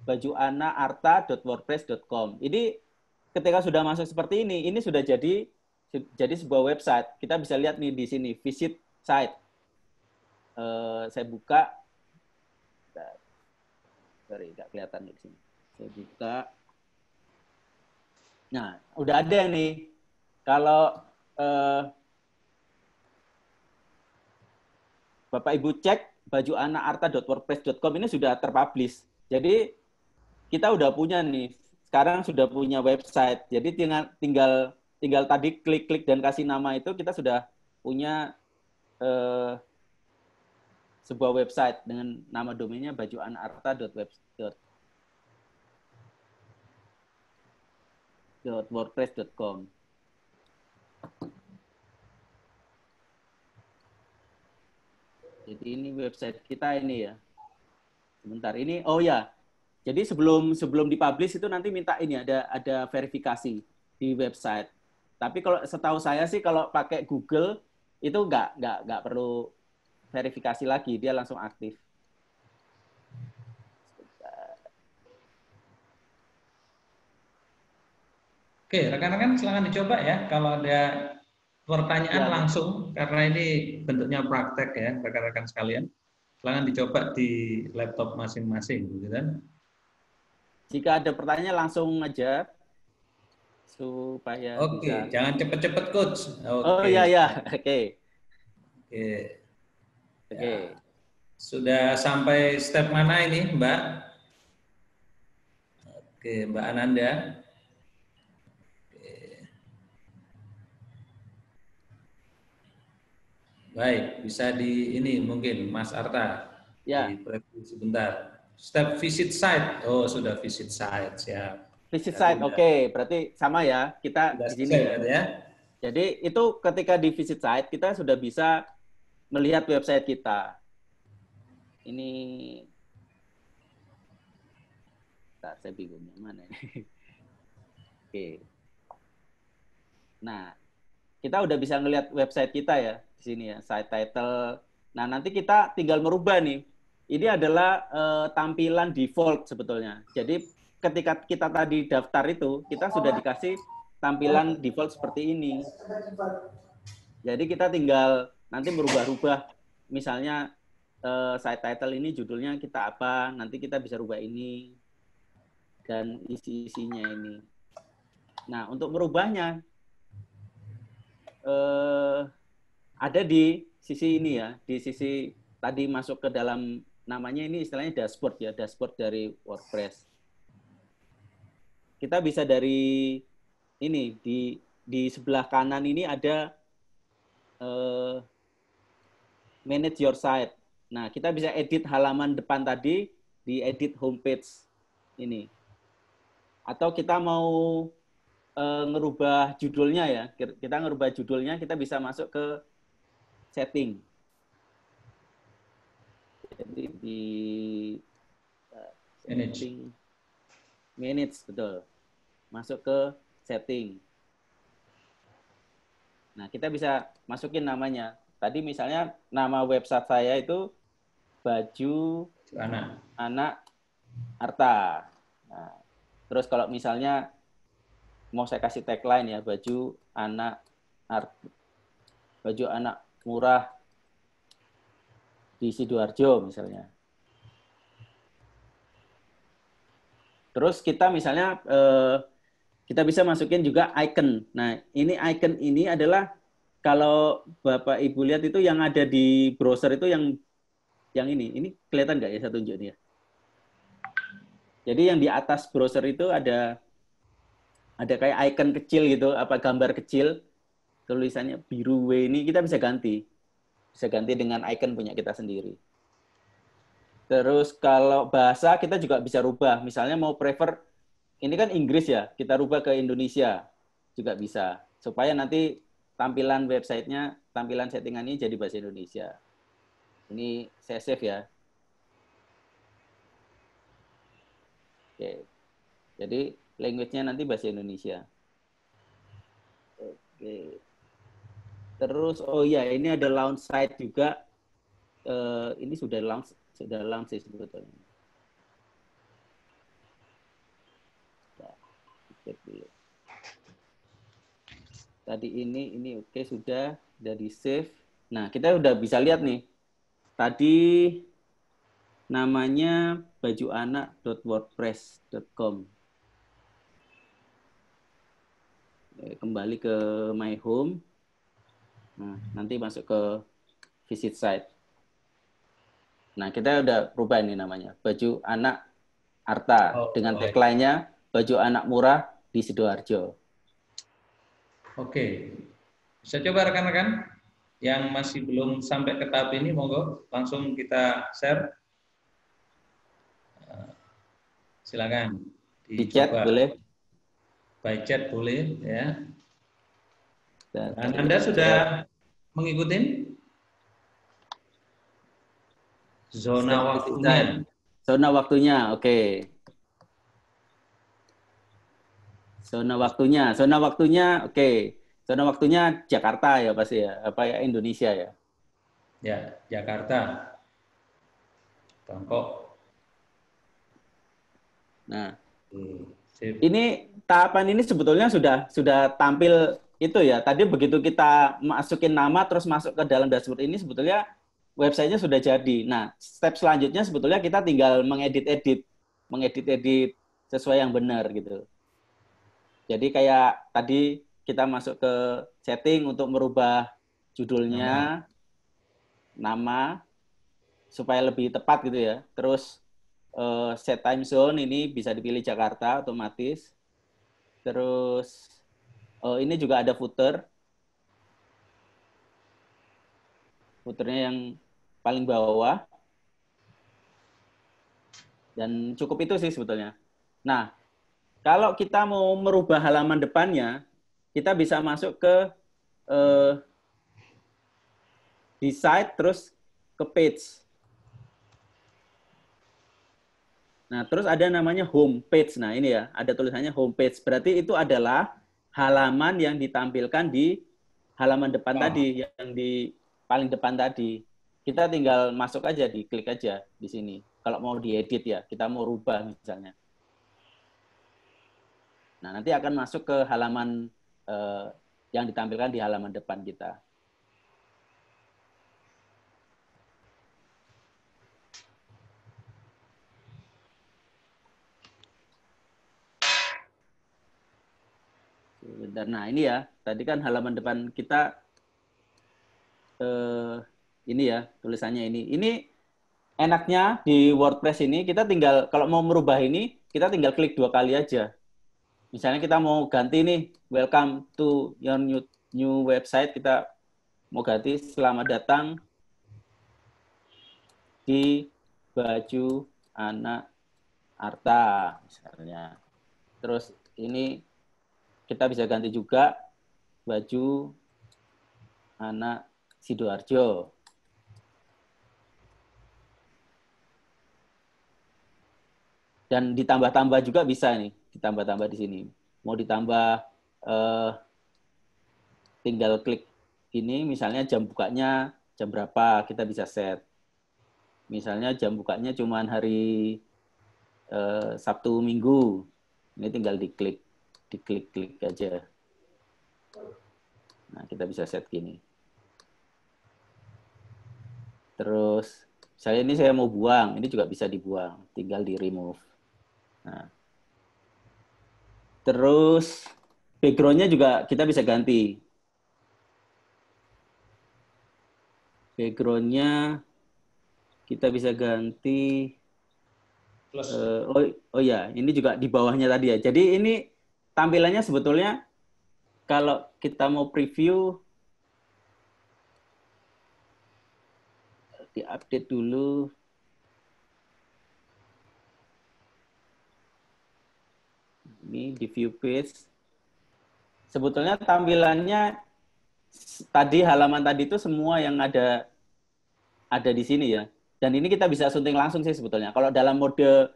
bajuanaarta.wordpress.com. Ini ketika sudah masuk seperti ini sudah jadi sebuah website. Kita bisa lihat nih di sini, visit site. Saya buka. Sorry, nggak kelihatan di sini. Saya buka. Nah, udah ada nih. Kalau Bapak Ibu cek bajuanaarta.wordpress.com ini sudah terpublish. Jadi kita udah punya nih. Sekarang sudah punya website. Jadi tinggal tadi klik dan kasih nama itu, kita sudah punya sebuah website dengan nama domainnya bajuanaarta.wordpress.com. Jadi ini website kita ini ya. Sebentar ini, oh ya. Jadi sebelum dipublish itu nanti minta ini ada verifikasi di website. Tapi kalau setahu saya sih kalau pakai Google itu nggak perlu verifikasi lagi, dia langsung aktif. Oke, rekan-rekan silakan dicoba ya kalau ada pertanyaan langsung, karena ini bentuknya praktek ya rekan-rekan sekalian. Silakan dicoba di laptop masing-masing, gitu kan? Jika ada pertanyaan langsung aja supaya Oke, jangan cepet-cepet coach. Oh ya, oke. Oke. Sudah sampai step mana ini, Mbak? Oke, Mbak Ananda. Baik, bisa di ini mungkin Mas Arta. Ya. Di preview sebentar. Step visit site. Oh, sudah visit site, siap. Visit site, oke. Berarti sama ya, kita di sini. Ya. Jadi itu ketika di visit site kita sudah bisa melihat website kita. Ini, saya bingung yang mana ini. Oke. Nah, kita udah bisa ngelihat website kita ya di sini ya, site title. Nah, nanti kita tinggal merubah nih. Ini adalah tampilan default sebetulnya. Jadi ketika kita tadi daftar itu, kita sudah dikasih tampilan default seperti ini. Jadi kita tinggal nanti merubah-rubah. Misalnya site title ini judulnya kita apa, nanti kita bisa rubah ini dan isi-isinya ini. Nah, untuk merubahnya ada di sisi ini ya, di sisi tadi masuk ke dalam namanya ini istilahnya dashboard ya, dashboard dari WordPress. Kita bisa dari ini di sebelah kanan ini ada manage your site. Nah, kita bisa edit halaman depan tadi di edit homepage ini. Atau kita mau ngerubah judulnya ya, kita ngerubah judulnya, kita bisa masuk ke setting. Jadi di manage, betul. Masuk ke setting. Nah, kita bisa masukin namanya. Tadi misalnya nama website saya itu baju anak Arta. Nah, terus kalau misalnya mau saya kasih tagline ya, baju anak murah di Sidoarjo misalnya. Terus kita misalnya kita bisa masukin juga icon. Nah, ini icon ini adalah kalau Bapak Ibu lihat itu yang ada di browser itu yang ini kelihatan nggak ya, saya tunjuk ini ya. Jadi yang di atas browser itu ada kayak icon kecil gitu, apa gambar kecil, tulisannya biru W, ini kita bisa ganti. Bisa ganti dengan icon punya kita sendiri. Terus kalau bahasa kita juga bisa rubah. Misalnya mau prefer, ini kan Inggris ya, kita rubah ke Indonesia juga bisa. Supaya nanti tampilan websitenya, tampilan settingannya jadi bahasa Indonesia. Ini saya save ya. Oke. Jadi language-nya nanti bahasa Indonesia. Oke. Terus, oh iya, ini ada launch site juga. Ini sudah launch sih sebetulnya. Cek dulu. Tadi ini oke, sudah di save. Nah, kita udah bisa lihat nih. Tadi namanya bajuanak.wordpress.com. Kembali ke my home. Nah, nanti masuk ke visit site. Nah, kita udah rubah ini namanya, baju anak Arta, dengan tagline-nya baju anak murah di Sidoarjo. Oke. Bisa coba rekan-rekan yang masih belum sampai ke tahap ini, monggo langsung kita share. Silakan di chat boleh. By chat boleh ya. Dan Anda sudah mengikuti zona waktunya. Zona waktunya, oke. Zona waktunya, oke. Zona waktunya Jakarta ya pasti ya, apa ya, Indonesia ya? Ya, Jakarta. Bangkok. Nah, ini tahapan ini sebetulnya sudah tampil itu ya. Tadi begitu kita masukin nama terus masuk ke dalam dashboard ini sebetulnya websitenya sudah jadi. Nah, step selanjutnya sebetulnya kita tinggal mengedit sesuai yang benar gitu. Jadi kayak tadi kita masuk ke setting untuk merubah judulnya, nama supaya lebih tepat gitu ya. Terus set time zone ini bisa dipilih Jakarta otomatis. Terus ini juga ada footer. Footernya yang paling bawah. Dan cukup itu sih sebetulnya. Nah, kalau kita mau merubah halaman depannya, kita bisa masuk ke di site terus ke page. Nah, terus ada namanya home page. Nah, ini ya, ada tulisannya home page. Berarti itu adalah halaman yang ditampilkan di halaman depan tadi, yang di paling depan tadi. Kita tinggal masuk aja, diklik aja di sini. Kalau mau diedit ya, kita mau rubah misalnya. Nah, nanti akan masuk ke halaman yang ditampilkan di halaman depan kita. Bentar. Nah, ini ya, tadi kan halaman depan kita ini ya, tulisannya ini. Ini enaknya di WordPress ini, kita tinggal, kalau mau merubah ini, kita tinggal klik 2 kali aja. Misalnya kita mau ganti nih, welcome to your new website, kita mau ganti selamat datang di baju anak Arta, misalnya. Terus ini kita bisa ganti juga baju anak Sidoarjo. Dan ditambah-tambah juga bisa nih, ditambah-tambah di sini. Mau ditambah, tinggal klik ini, misalnya jam bukanya jam berapa, kita bisa set. Misalnya jam bukanya cuma hari Sabtu Minggu, ini tinggal diklik aja. Nah, kita bisa set gini. Terus, saya mau buang, ini juga bisa dibuang, tinggal di remove. Nah. Terus, background-nya juga kita bisa ganti. Background-nya kita bisa ganti. Oh ya, ini juga di bawahnya tadi ya. Jadi ini tampilannya sebetulnya kalau kita mau preview, diupdate dulu. Ini di view page. Sebetulnya tampilannya tadi, halaman tadi itu semua yang ada di sini ya. Dan ini kita bisa sunting langsung sih sebetulnya. Kalau dalam mode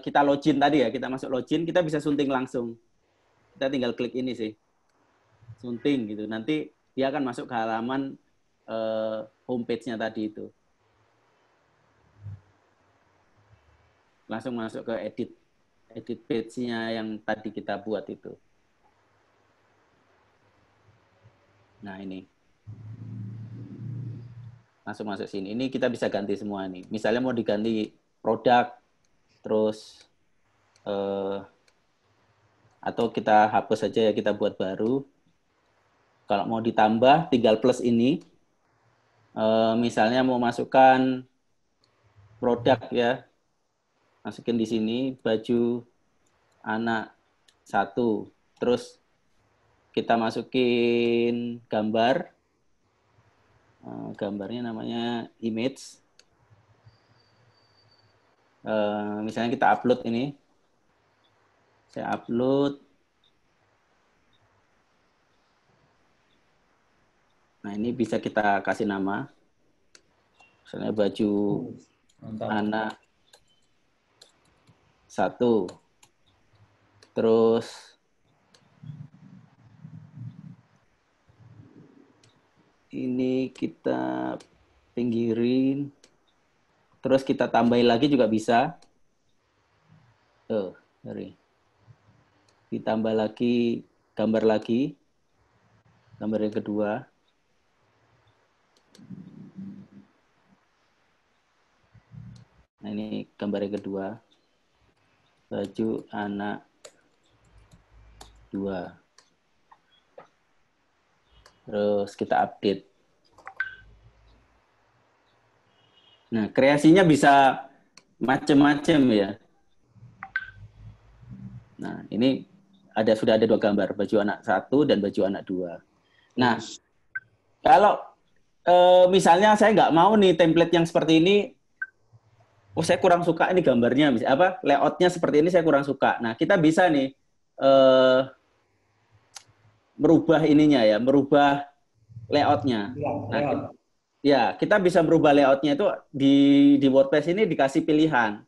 kita login tadi ya, kita masuk login, kita bisa sunting langsung. Kita tinggal klik ini sih. Sunting gitu. Nanti dia akan masuk ke halaman homepage-nya tadi itu. Langsung masuk ke edit page-nya yang tadi kita buat itu. Nah, ini. Langsung masuk sini. Ini kita bisa ganti semua nih. Misalnya mau diganti produk, terus atau kita hapus saja ya, kita buat baru. Kalau mau ditambah, tinggal plus ini. Misalnya mau masukkan produk ya, masukin di sini baju anak 1, terus kita masukin gambar, gambarnya namanya image. Misalnya kita upload ini, saya upload. Nah, ini bisa kita kasih nama, misalnya baju anak 1. Terus ini kita pinggirin. Terus kita tambahin lagi juga bisa. Ditambah lagi gambar lagi. Gambar yang kedua. Nah, ini gambar yang kedua. Baju anak 2. Terus kita update. Nah, kreasinya bisa macam-macam ya. Nah, ini sudah ada 2 gambar, baju anak 1 dan baju anak 2. Nah, kalau misalnya saya nggak mau nih template yang seperti ini, saya kurang suka ini gambarnya, layoutnya seperti ini saya kurang suka. Nah, kita bisa nih merubah ininya ya, merubah layoutnya. Nah, ya kita bisa merubah layoutnya itu di WordPress ini dikasih pilihan.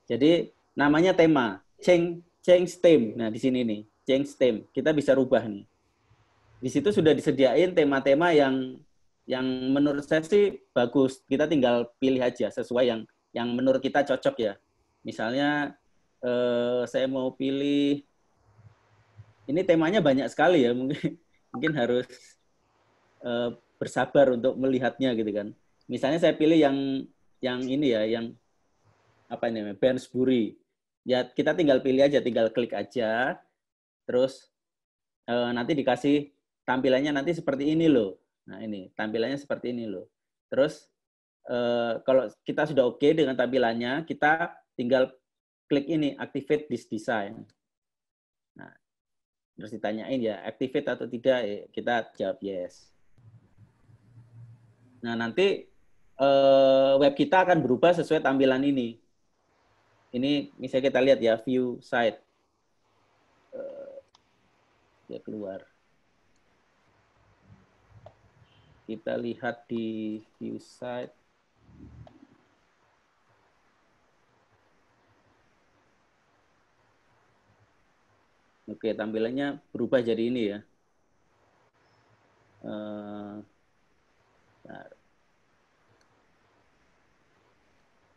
Jadi namanya tema, change theme. Nah di sini nih, change theme. Kita bisa rubah nih. Di situ sudah disediain tema-tema yang menurut saya sih bagus. Kita tinggal pilih aja sesuai yang menurut kita cocok ya. Misalnya saya mau pilih, ini temanya banyak sekali ya, mungkin harus bersabar untuk melihatnya gitu kan. Misalnya saya pilih yang ini ya, yang apa ini namanya, Barnsbury. Ya kita tinggal pilih aja, tinggal klik aja, terus nanti dikasih tampilannya nanti seperti ini loh. Nah ini tampilannya seperti ini loh. Terus kalau kita sudah oke dengan tampilannya, kita tinggal klik ini, activate this design. Nah, terus ditanyain ya, activate atau tidak, ya, kita jawab yes. Nah, nanti web kita akan berubah sesuai tampilan ini. Ini misalnya kita lihat ya, view site. Dia keluar. Kita lihat di view site. Oke, tampilannya berubah jadi ini ya.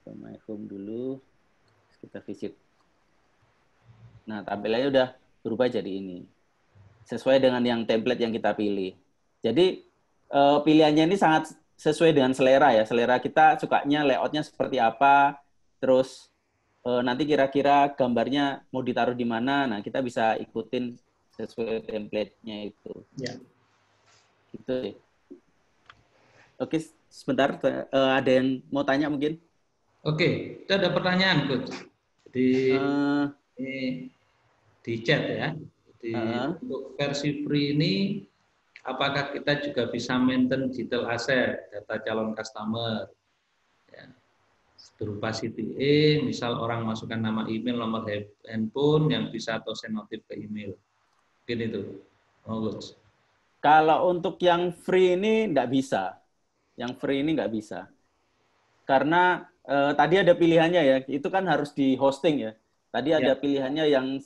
Ke my home dulu. Kita visit. Nah, tampilannya udah berubah jadi ini. Sesuai dengan yang template yang kita pilih. Jadi, pilihannya ini sangat sesuai dengan selera ya. Selera kita sukanya layoutnya seperti apa, terus nanti kira-kira gambarnya mau ditaruh di mana, nah kita bisa ikutin sesuai template-nya itu. Ya. Gitu ya. Oke, sebentar, ada yang mau tanya mungkin? Oke, itu ada pertanyaan, Coach. Di chat ya. Untuk versi free ini, apakah kita juga bisa maintain digital asset, data calon customer? Ya. Berupa CTA, misal orang masukkan nama email, nomor handphone yang bisa atau send notif ke email. Mungkin itu. Coach. Kalau untuk yang free ini nggak bisa. Yang free ini nggak bisa. Karena tadi ada pilihannya ya, itu kan harus di hosting ya. Tadi ada pilihannya yang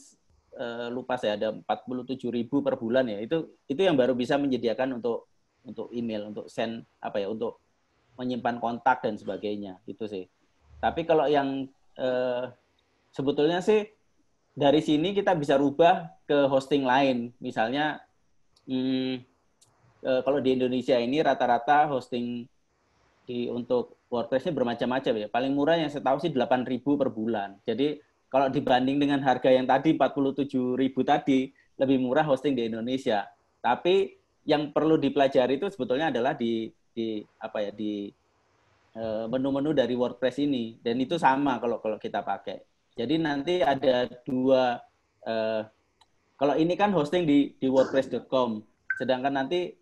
lupa saya, ada 47.000 per bulan ya. Itu yang baru bisa menyediakan untuk email, untuk send apa ya, untuk menyimpan kontak dan sebagainya, gitu sih. Tapi kalau yang sebetulnya sih dari sini kita bisa rubah ke hosting lain. Misalnya kalau di Indonesia ini rata-rata hosting untuk WordPress-nya bermacam-macam ya. Paling murah yang saya tahu sih 8.000 per bulan. Jadi kalau dibanding dengan harga yang tadi 47.000 tadi, lebih murah hosting di Indonesia. Tapi yang perlu dipelajari itu sebetulnya adalah di menu-menu dari WordPress ini, dan itu sama kalau kita pakai. Jadi nanti ada dua, kalau ini kan hosting di wordpress.com, sedangkan nanti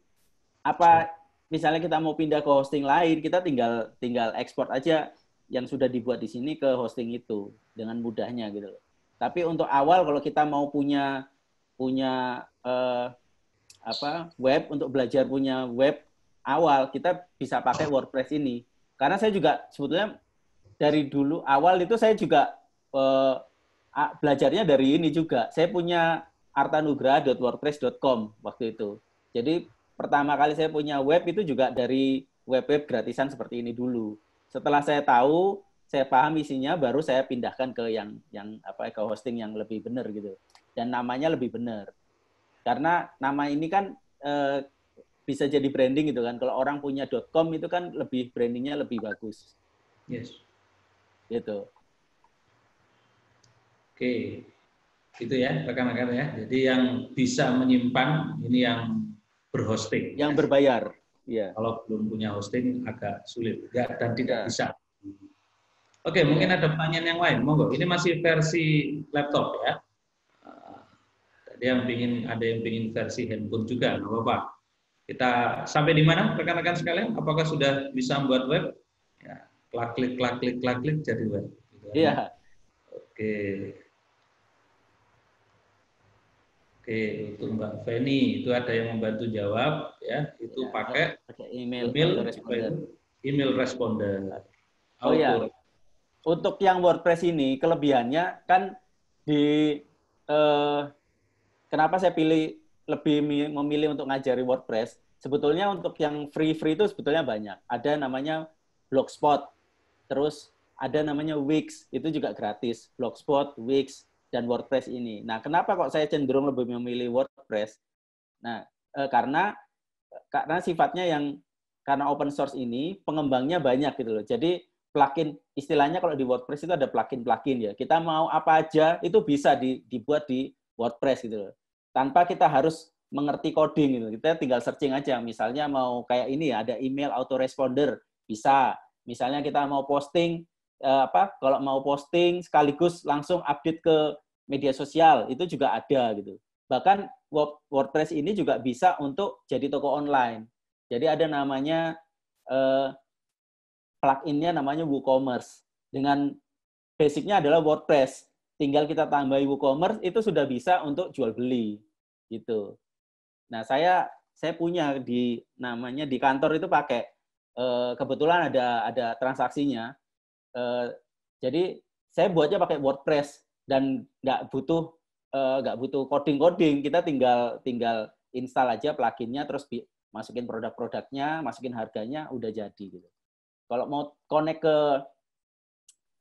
misalnya kita mau pindah ke hosting lain, kita tinggal ekspor aja yang sudah dibuat di sini ke hosting itu dengan mudahnya gitu. Tapi untuk awal kalau kita mau punya web, untuk belajar punya web awal, kita bisa pakai WordPress ini. Karena saya juga sebetulnya dari dulu awal itu saya juga belajarnya dari ini juga. Saya punya artanugraha.wordpress.com waktu itu. Jadi pertama kali saya punya web itu juga dari web-web gratisan seperti ini dulu. Setelah saya tahu, saya paham isinya, baru saya pindahkan ke ke hosting yang lebih benar gitu. Dan namanya lebih benar. Karena nama ini kan bisa jadi branding gitu kan. Kalau orang punya .com itu kan brandingnya lebih bagus. Yes. Gitu. Oke. Gitu ya, rekan-rekan ya. Jadi yang bisa menyimpan ini yang berhosting. Yang berbayar. Iya. Kalau belum punya hosting agak sulit dan tidak bisa. Oke, mungkin ada pertanyaan yang lain. Monggo. Ini masih versi laptop ya. Tadi ada yang ingin versi handphone juga, nggak apa-apa. Kita sampai di mana, rekan-rekan sekalian? Apakah sudah bisa membuat web? Ya, klik jadi web. Gitu, iya. Oke. Oke, untuk Mbak Feni itu ada yang membantu jawab ya, itu Ya, pakai pakai email email apa autoresponder. itu? Email responder. Oh ya, Auto. untuk yang WordPress ini kelebihannya kan di eh, kenapa saya pilih memilih untuk ngajari WordPress? Sebetulnya untuk yang free itu sebetulnya banyak. Ada namanya Blogspot, terus ada namanya Wix, itu juga gratis. Blogspot, Wix, dan WordPress ini. Nah, kenapa kok saya cenderung lebih memilih WordPress? Nah, karena sifatnya yang karena open source ini pengembangnya banyak gitu loh. Jadi plugin istilahnya kalau di WordPress itu ada plugin-plugin ya. Kita mau apa aja itu bisa dibuat di WordPress gitu loh. Tanpa kita harus mengerti coding gitu. Kita tinggal searching aja. Misalnya mau kayak ini ya, ada email autoresponder bisa. Misalnya kita mau posting kalau mau posting sekaligus langsung update ke media sosial itu juga ada gitu. Bahkan WordPress ini juga bisa untuk jadi toko online. Jadi ada namanya plugin-nya namanya WooCommerce. Dengan basicnya adalah WordPress. Tinggal kita tambahi WooCommerce itu sudah bisa untuk jual beli gitu. Nah, saya punya namanya di kantor itu pakai kebetulan ada transaksinya. Jadi saya buatnya pakai WordPress dan nggak butuh coding. Kita tinggal install aja pluginnya, terus masukin produk-produknya, masukin harganya, udah jadi gitu. Kalau mau connect ke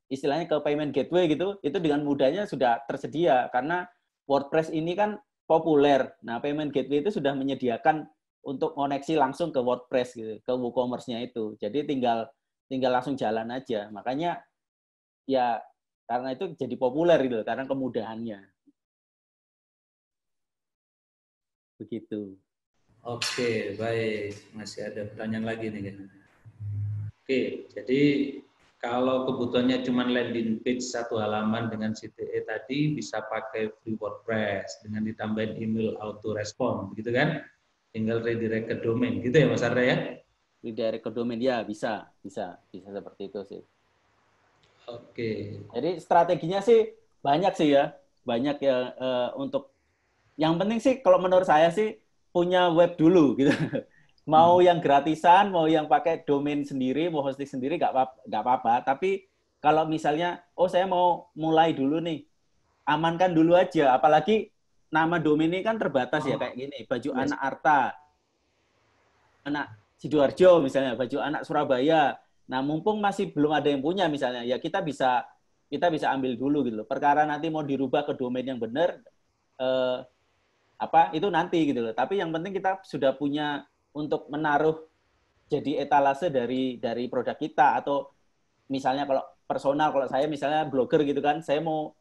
istilahnya ke payment gateway gitu, itu dengan mudahnya sudah tersedia karena WordPress ini kan populer. Nah, payment gateway itu sudah menyediakan untuk koneksi langsung ke WordPress gitu, ke WooCommerce-nya itu. Jadi tinggal langsung jalan aja. Makanya ya karena itu jadi populer gitu, karena kemudahannya. Begitu. Oke, baik. Masih ada pertanyaan lagi nih kan. Oke, jadi kalau kebutuhannya cuma landing page satu halaman dengan CTA tadi bisa pakai free WordPress dengan ditambahin email autorespond, begitu kan? Tinggal redirect ke domain, gitu ya Mas Arda ya? Redirect ke domain ya bisa seperti itu sih. Oke. Jadi strateginya sih banyak sih ya, banyak ya untuk yang penting sih kalau menurut saya sih punya web dulu gitu. Mau yang gratisan, mau yang pakai domain sendiri, mau hosting sendiri nggak apa-apa. Tapi kalau misalnya, oh saya mau mulai dulu nih, amankan dulu aja. Apalagi nama domain ini kan terbatas ya kayak gini, baju Yes. anak Arta, anak Sidoarjo misalnya, baju anak Surabaya. Nah, mumpung masih belum ada yang punya misalnya, ya kita bisa ambil dulu gitu loh. Perkara nanti mau dirubah ke domain yang benar itu nanti gitu loh. Tapi yang penting kita sudah punya untuk menaruh jadi etalase dari produk kita atau misalnya kalau personal, kalau saya misalnya blogger gitu kan, saya mau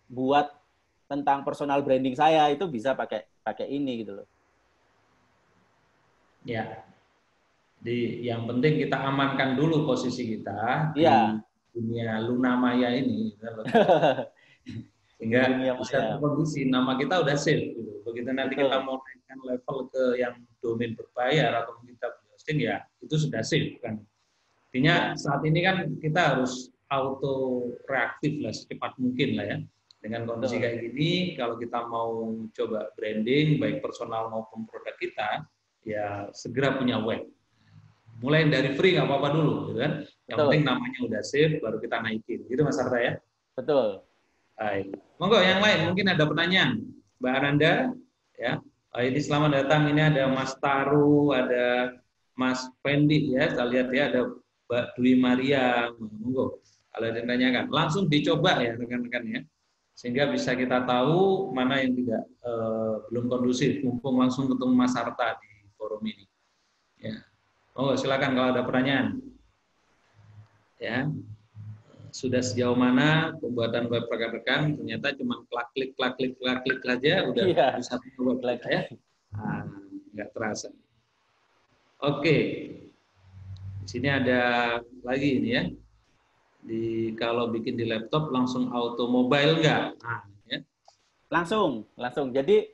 buat tentang personal branding saya itu bisa pakai ini gitu loh. Ya. Jadi yang penting kita amankan dulu posisi kita di Iya. dunia Luna Maya ini, Di sehingga dunia bisa maya. terkondisi nama kita udah safe. Gitu. Begitu nanti kita Betul. mau naikkan level ke yang domain berbayar atau kita hosting ya itu sudah safe kan. Intinya Ya. saat ini kan kita harus auto reaktif lah secepat mungkin lah ya. Dengan kondisi Betul. kayak gini, kalau kita mau coba branding baik personal maupun produk kita, ya segera punya web. Mulai dari free nggak apa-apa dulu, gitu kan. Yang penting Betul. namanya udah safe, baru kita naikin. Gitu Mas Arta ya. Betul. Baik. Monggo yang lain mungkin ada pertanyaan. Mbak Ananda, ya. Ini selamat datang. Ini ada Mas Taru, ada Mas Fendi ya. Saya lihat ya ada Mbak Dwi Maria. Monggo. Kalau ada yang tanyakan, langsung dicoba ya rekan-rekan ya. Sehingga bisa kita tahu mana yang tidak belum kondusif. Mumpung langsung ketemu Mas Arta di forum ini. Ya. Oh, silakan kalau ada pertanyaan. Ya. Sudah sejauh mana pembuatan web rekan-rekan? Ternyata cuma klik aja udah Iya. bisa web kita ya. Nah, nggak terasa. Oke. Di sini ada lagi ini ya. Kalau bikin di laptop langsung auto mobile nggak? Nah, ya. Langsung. Jadi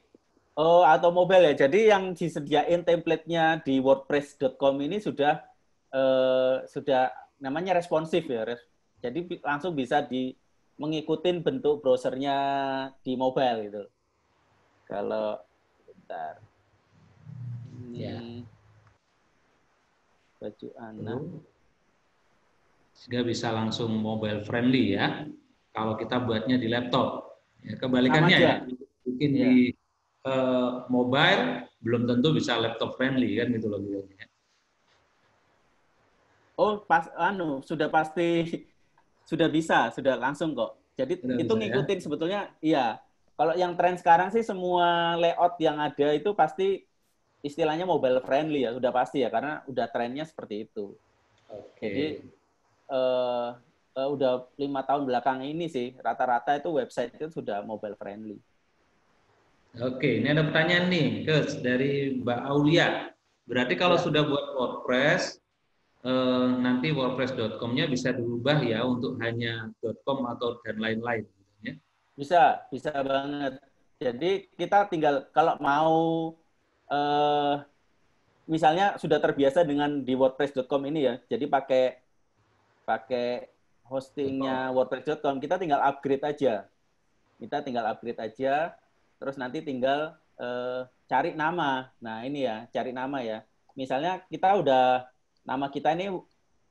atau mobile ya. Jadi yang disediain template-nya di wordpress.com ini sudah namanya responsif ya. Jadi langsung bisa mengikuti bentuk browsernya di mobile gitu. Kalau bentar. Ini Ya. baju anak. Sehingga bisa langsung mobile friendly ya. Kalau kita buatnya di laptop. Ya, kebalikannya ya, bikin Iya. di mobile belum tentu bisa laptop friendly kan gitu loh. Oh, sudah pasti sudah bisa, sudah langsung kok. Jadi Udah itu bisa ya. ngikutin sebetulnya, iya. Kalau yang tren sekarang sih semua layout yang ada itu pasti istilahnya mobile friendly ya, sudah pasti ya, karena udah trennya seperti itu. Oke. Jadi udah 5 tahun belakang ini sih rata-rata itu website itu sudah mobile friendly. Oke, ini ada pertanyaan nih, dari Mbak Aulia. Berarti kalau Ya. sudah buat WordPress, nanti wordpress.com-nya bisa dirubah ya untuk hanya .com atau dan lain-lain. Ya. Bisa banget. Jadi kita tinggal kalau mau misalnya sudah terbiasa dengan di wordpress.com ini ya, jadi pakai hostingnya wordpress.com, kita tinggal upgrade aja. Terus nanti tinggal cari nama. Nah ini ya, cari nama ya. Misalnya nama kita ini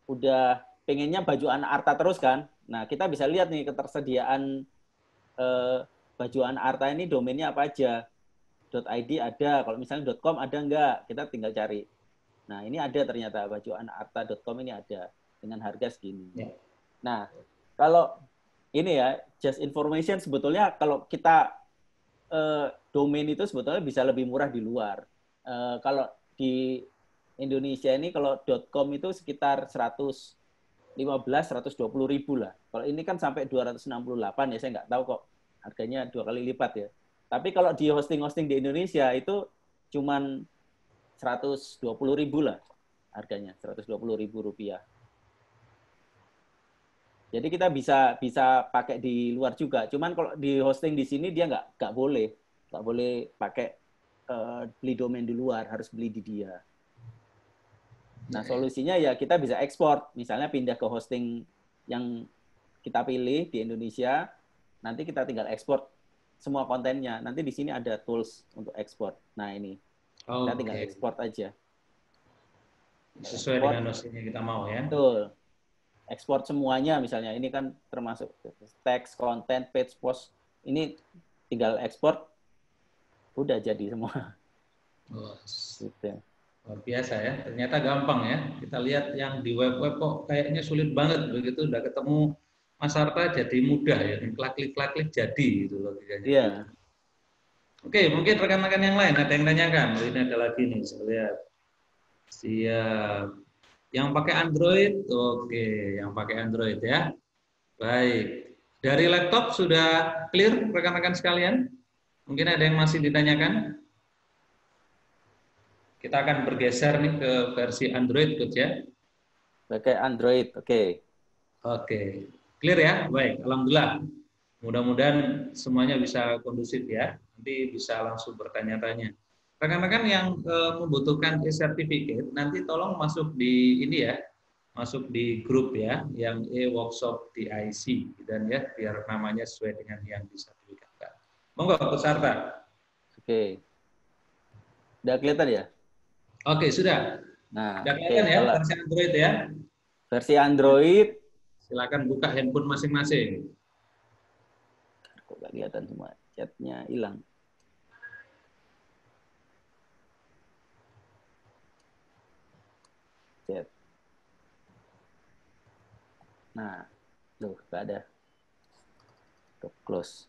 udah pengennya baju anak Arta terus kan. Nah kita bisa lihat nih ketersediaan baju anak Arta ini domainnya apa aja. .id ada, kalau misalnya .com ada enggak, kita tinggal cari. Nah ini ada ternyata bajuanakarta.com ini ada dengan harga segini. Ya. Nah kalau ini ya just information sebetulnya kalau kita domain itu sebetulnya bisa lebih murah di luar. Kalau di Indonesia ini kalau .com itu sekitar 120 ribu lah. Kalau ini kan sampai 268 ya, saya nggak tahu kok harganya 2 kali lipat ya. Tapi kalau di hosting-hosting di Indonesia itu cuman 120 ribu lah harganya, 120 ribu rupiah. Jadi kita bisa pakai di luar juga. Cuman kalau di hosting di sini dia nggak boleh pakai beli domain di luar, harus beli di dia. Nah solusinya ya kita bisa ekspor, misalnya pindah ke hosting yang kita pilih di Indonesia, nanti kita tinggal ekspor semua kontennya. Nanti di sini ada tools untuk ekspor. Nah ini kita tinggal ekspor aja. Sesuai dengan hostingnya kita mau ya. Betul. Ekspor semuanya misalnya. Ini kan termasuk teks, konten, page, post. Ini tinggal ekspor, udah jadi semua. Gitu. Luar biasa ya. Ternyata gampang ya. Kita lihat yang di web-web kok kayaknya sulit banget. Begitu udah ketemu Mas Arta jadi mudah ya. Klik-klik jadi gitu logikanya. Iya. Oke, mungkin rekan-rekan yang lain ada yang tanyakan. Ini ada lagi nih, saya lihat. Siap. Yang pakai Android, oke, yang pakai Android ya. Baik. Dari laptop sudah clear rekan-rekan sekalian? Mungkin ada yang masih ditanyakan? Kita akan bergeser nih ke versi Android, Coach ya. Pakai Android, oke. Oke. Clear ya? Baik, alhamdulillah. Mudah-mudahan semuanya bisa kondusif ya. Nanti bisa langsung bertanya-tanya. Rekan-rekan yang membutuhkan e-certificate, nanti tolong masuk di ini ya, masuk di grup ya, yang e-workshop di IC, dan ya, biar namanya sesuai dengan yang disertifikatkan. Monggo, Coach Arta. Oke. Udah kelihatan ya? Oke, sudah. Nah, Udah kelihatan ya, versi Android ya? Versi Android. Silakan buka handphone masing-masing. Kok nggak kelihatan semua? Chatnya hilang. Chat. Nah, tuh nggak ada. Tuh, close.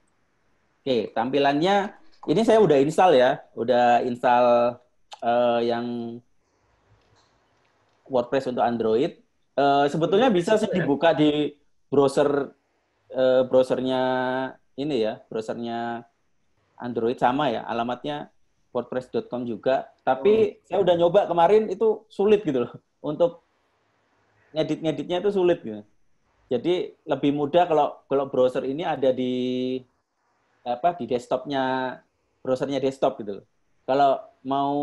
Oke, tampilannya ini saya udah install ya, udah install yang WordPress untuk Android. Sebetulnya bisa sih dibuka di browsernya ini ya, browsernya Android sama ya, alamatnya wordpress.com juga. Tapi saya udah nyoba kemarin itu sulit gitu loh, untuk ngeditnya itu sulit gitu. Jadi lebih mudah kalau browser ini ada di desktopnya, browsernya desktop gitu loh. Kalau mau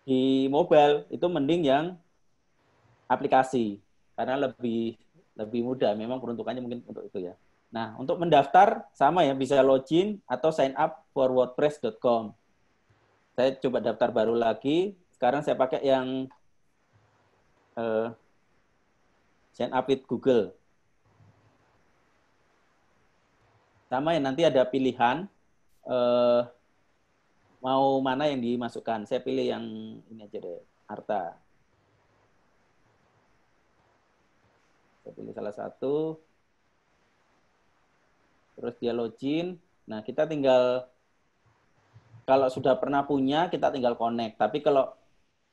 di mobile itu mending yang aplikasi karena lebih mudah. Memang peruntukannya mungkin untuk itu ya. Nah, untuk mendaftar sama ya, bisa login atau sign up for wordpress.com. Saya coba daftar baru lagi. Sekarang saya pakai yang sign up with Google. Sama ya, nanti ada pilihan mau mana yang dimasukkan. Saya pilih yang ini aja deh, Arta. Saya pilih salah satu. Terus dia login. Nah, kita tinggal, kalau sudah pernah punya, kita tinggal connect. Tapi kalau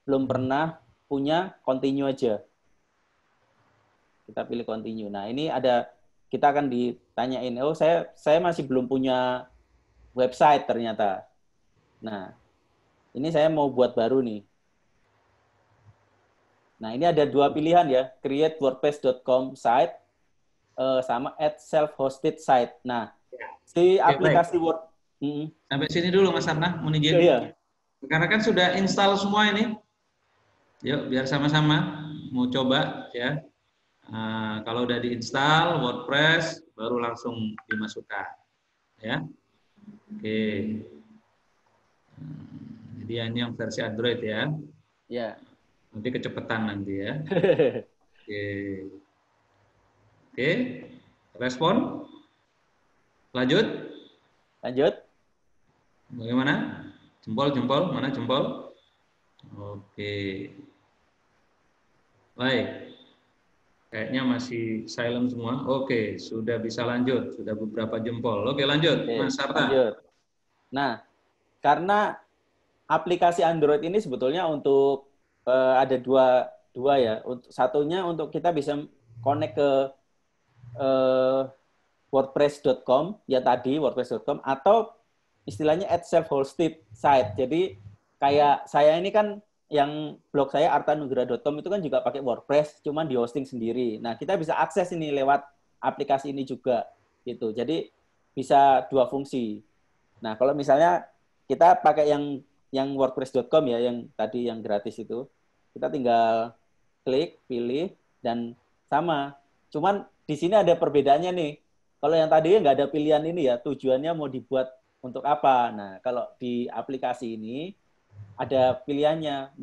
belum pernah punya, continue aja. Kita pilih continue. Nah, ini ada, kita akan ditanyain, oh saya masih belum punya website ternyata. Nah, ini saya mau buat baru nih. Nah, ini ada dua pilihan ya, create wordpress.com site sama add self-hosted site. Nah, si aplikasi Word. Sampai sini dulu Mas Arta, mohon izin. Iya. Karena kan sudah install semua ini. Yuk, biar sama-sama mau coba ya. Kalau udah diinstal WordPress, baru langsung dimasukkan. Ya. Oke. Jadi ini yang versi Android ya. Ya. Nanti kecepatan nanti ya. Oke. Oke. Respon? Lanjut? Lanjut. Bagaimana? Jempol, mana jempol? Oke. Baik. Kayaknya masih silent semua. Oke, sudah bisa lanjut. Sudah beberapa jempol. Oke, lanjut. Oke, Mas Arta. lanjut. Nah, karena aplikasi Android ini sebetulnya untuk ada dua ya. Satunya untuk kita bisa connect ke wordpress.com, ya tadi wordpress.com, atau istilahnya add self-hosted site. Jadi kayak saya ini kan yang blog saya artanugraha.com itu kan juga pakai WordPress, cuman di hosting sendiri. Nah, kita bisa akses ini lewat aplikasi ini juga gitu. Jadi bisa dua fungsi. Nah, kalau misalnya kita pakai yang wordpress.com ya, yang tadi yang gratis itu, kita tinggal klik, pilih, dan sama. Cuman di sini ada perbedaannya nih. Kalau yang tadi nggak ada pilihan ini ya, tujuannya mau dibuat untuk apa. Nah, kalau di aplikasi ini ada pilihannya.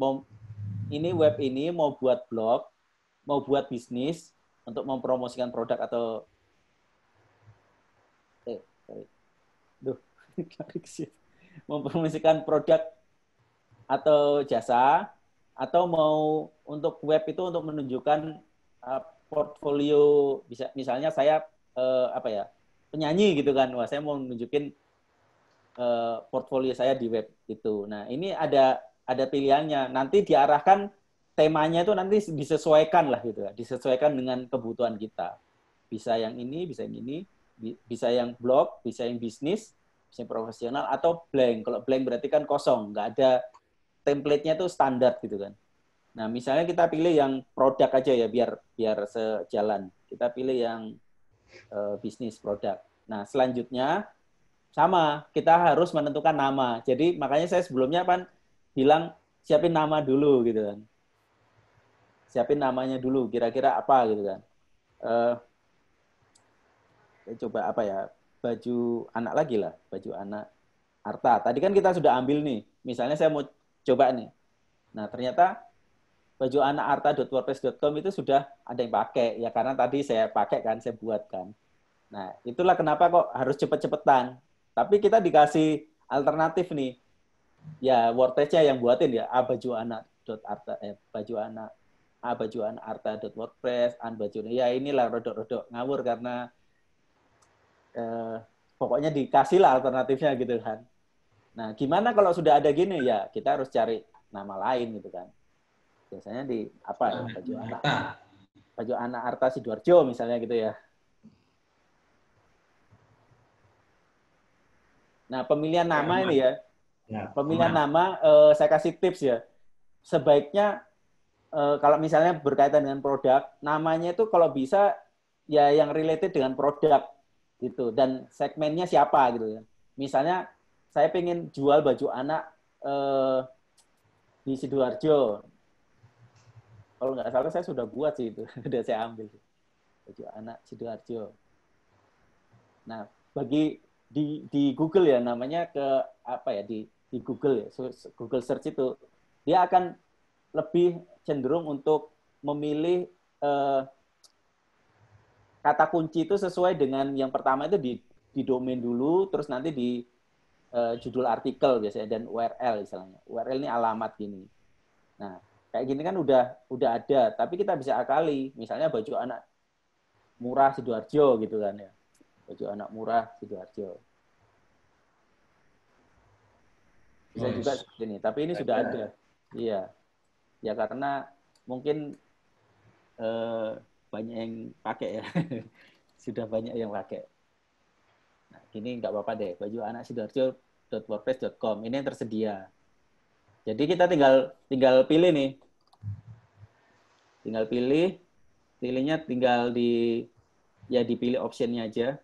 Ini web ini mau buat blog, mau buat bisnis, untuk mempromosikan produk atau mempromosikan produk atau jasa, atau mau untuk web itu untuk menunjukkan portfolio, bisa misalnya saya penyanyi gitu kan, wah saya mau nunjukin portfolio saya di web itu. Nah, ini ada pilihannya. Nanti diarahkan temanya itu nanti disesuaikan lah gitu ya, disesuaikan dengan kebutuhan kita. Bisa yang ini, bisa yang ini, bisa yang blog, bisa yang bisnis, bisa yang profesional, atau blank. Kalau blank berarti kan kosong, nggak ada template-nya itu standar gitu kan. Nah, misalnya kita pilih yang produk aja ya, biar sejalan. Kita pilih yang bisnis produk. Nah, selanjutnya sama, kita harus menentukan nama. Jadi makanya saya sebelumnya kan bilang siapin nama dulu gitu kan. Siapin namanya dulu, kira-kira apa gitu kan. Coba apa ya, baju anak lagi lah, baju anak Arta. Tadi kan kita sudah ambil nih, misalnya saya mau coba nih. Nah, ternyata baju anak arta.wordpress.com itu sudah ada yang pakai, ya karena tadi saya pakai kan, saya buat kan. Nah, itulah kenapa kok harus cepet-cepetan. Tapi kita dikasih alternatif nih. Ya, WordPress-nya yang buatin ya, baju anak arta.wordpress, ya inilah rodok-rodok ngawur karena pokoknya dikasih lah alternatifnya gitu kan. Nah, gimana kalau sudah ada gini ya, kita harus cari nama lain gitu kan. Biasanya di apa ya, baju anak Arta Sidoarjo misalnya gitu ya. Nah, pemilihan nama ini ya. Pemilihan nama saya kasih tips ya. Sebaiknya kalau misalnya berkaitan dengan produk, namanya itu kalau bisa ya yang related dengan produk gitu, dan segmennya siapa gitu ya. Misalnya saya pengen jual baju anak di Sidoarjo. Kalau nggak salah saya sudah buat sih itu, udah saya ambil baju anak Sidoarjo. Nah, bagi di Google ya namanya ke apa ya di Google ya, Google search itu dia akan lebih cenderung untuk memilih kata kunci itu sesuai dengan yang pertama itu di domain dulu, terus nanti di judul artikel biasanya dan URL misalnya. URL ini alamat gini. Nah, kayak gini kan udah ada, tapi kita bisa akali. Misalnya baju anak murah Sidoarjo gitu kan ya. Baju anak murah Sidoarjo. Bisa juga seperti ini, tapi ini sudah ada. Iya. Ya karena mungkin banyak yang pakai ya. Sudah banyak yang pakai. Nah, gini nggak apa-apa deh. Baju anak sidoarjo.wordpress.com ini yang tersedia. Jadi kita tinggal pilih nih. Tinggal pilihnya tinggal dipilih optionnya aja,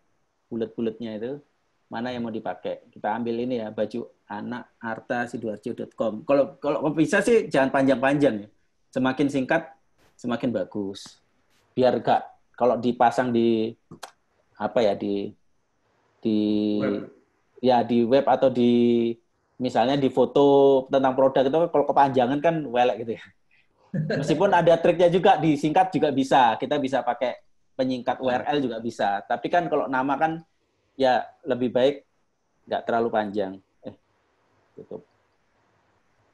bulet-buletnya itu mana yang mau dipakai. Kita ambil ini ya, baju anak artasidoarjo.com. Kalau bisa sih jangan panjang-panjang ya. Semakin singkat semakin bagus. Biar enggak kalau dipasang di apa ya di web. Ya di web atau misalnya di foto tentang produk itu kalau kepanjangan kan welek gitu ya. Meskipun ada triknya juga, disingkat juga bisa. Kita bisa pakai penyingkat URL juga bisa. Tapi kan kalau nama kan ya lebih baik nggak terlalu panjang. Tutup.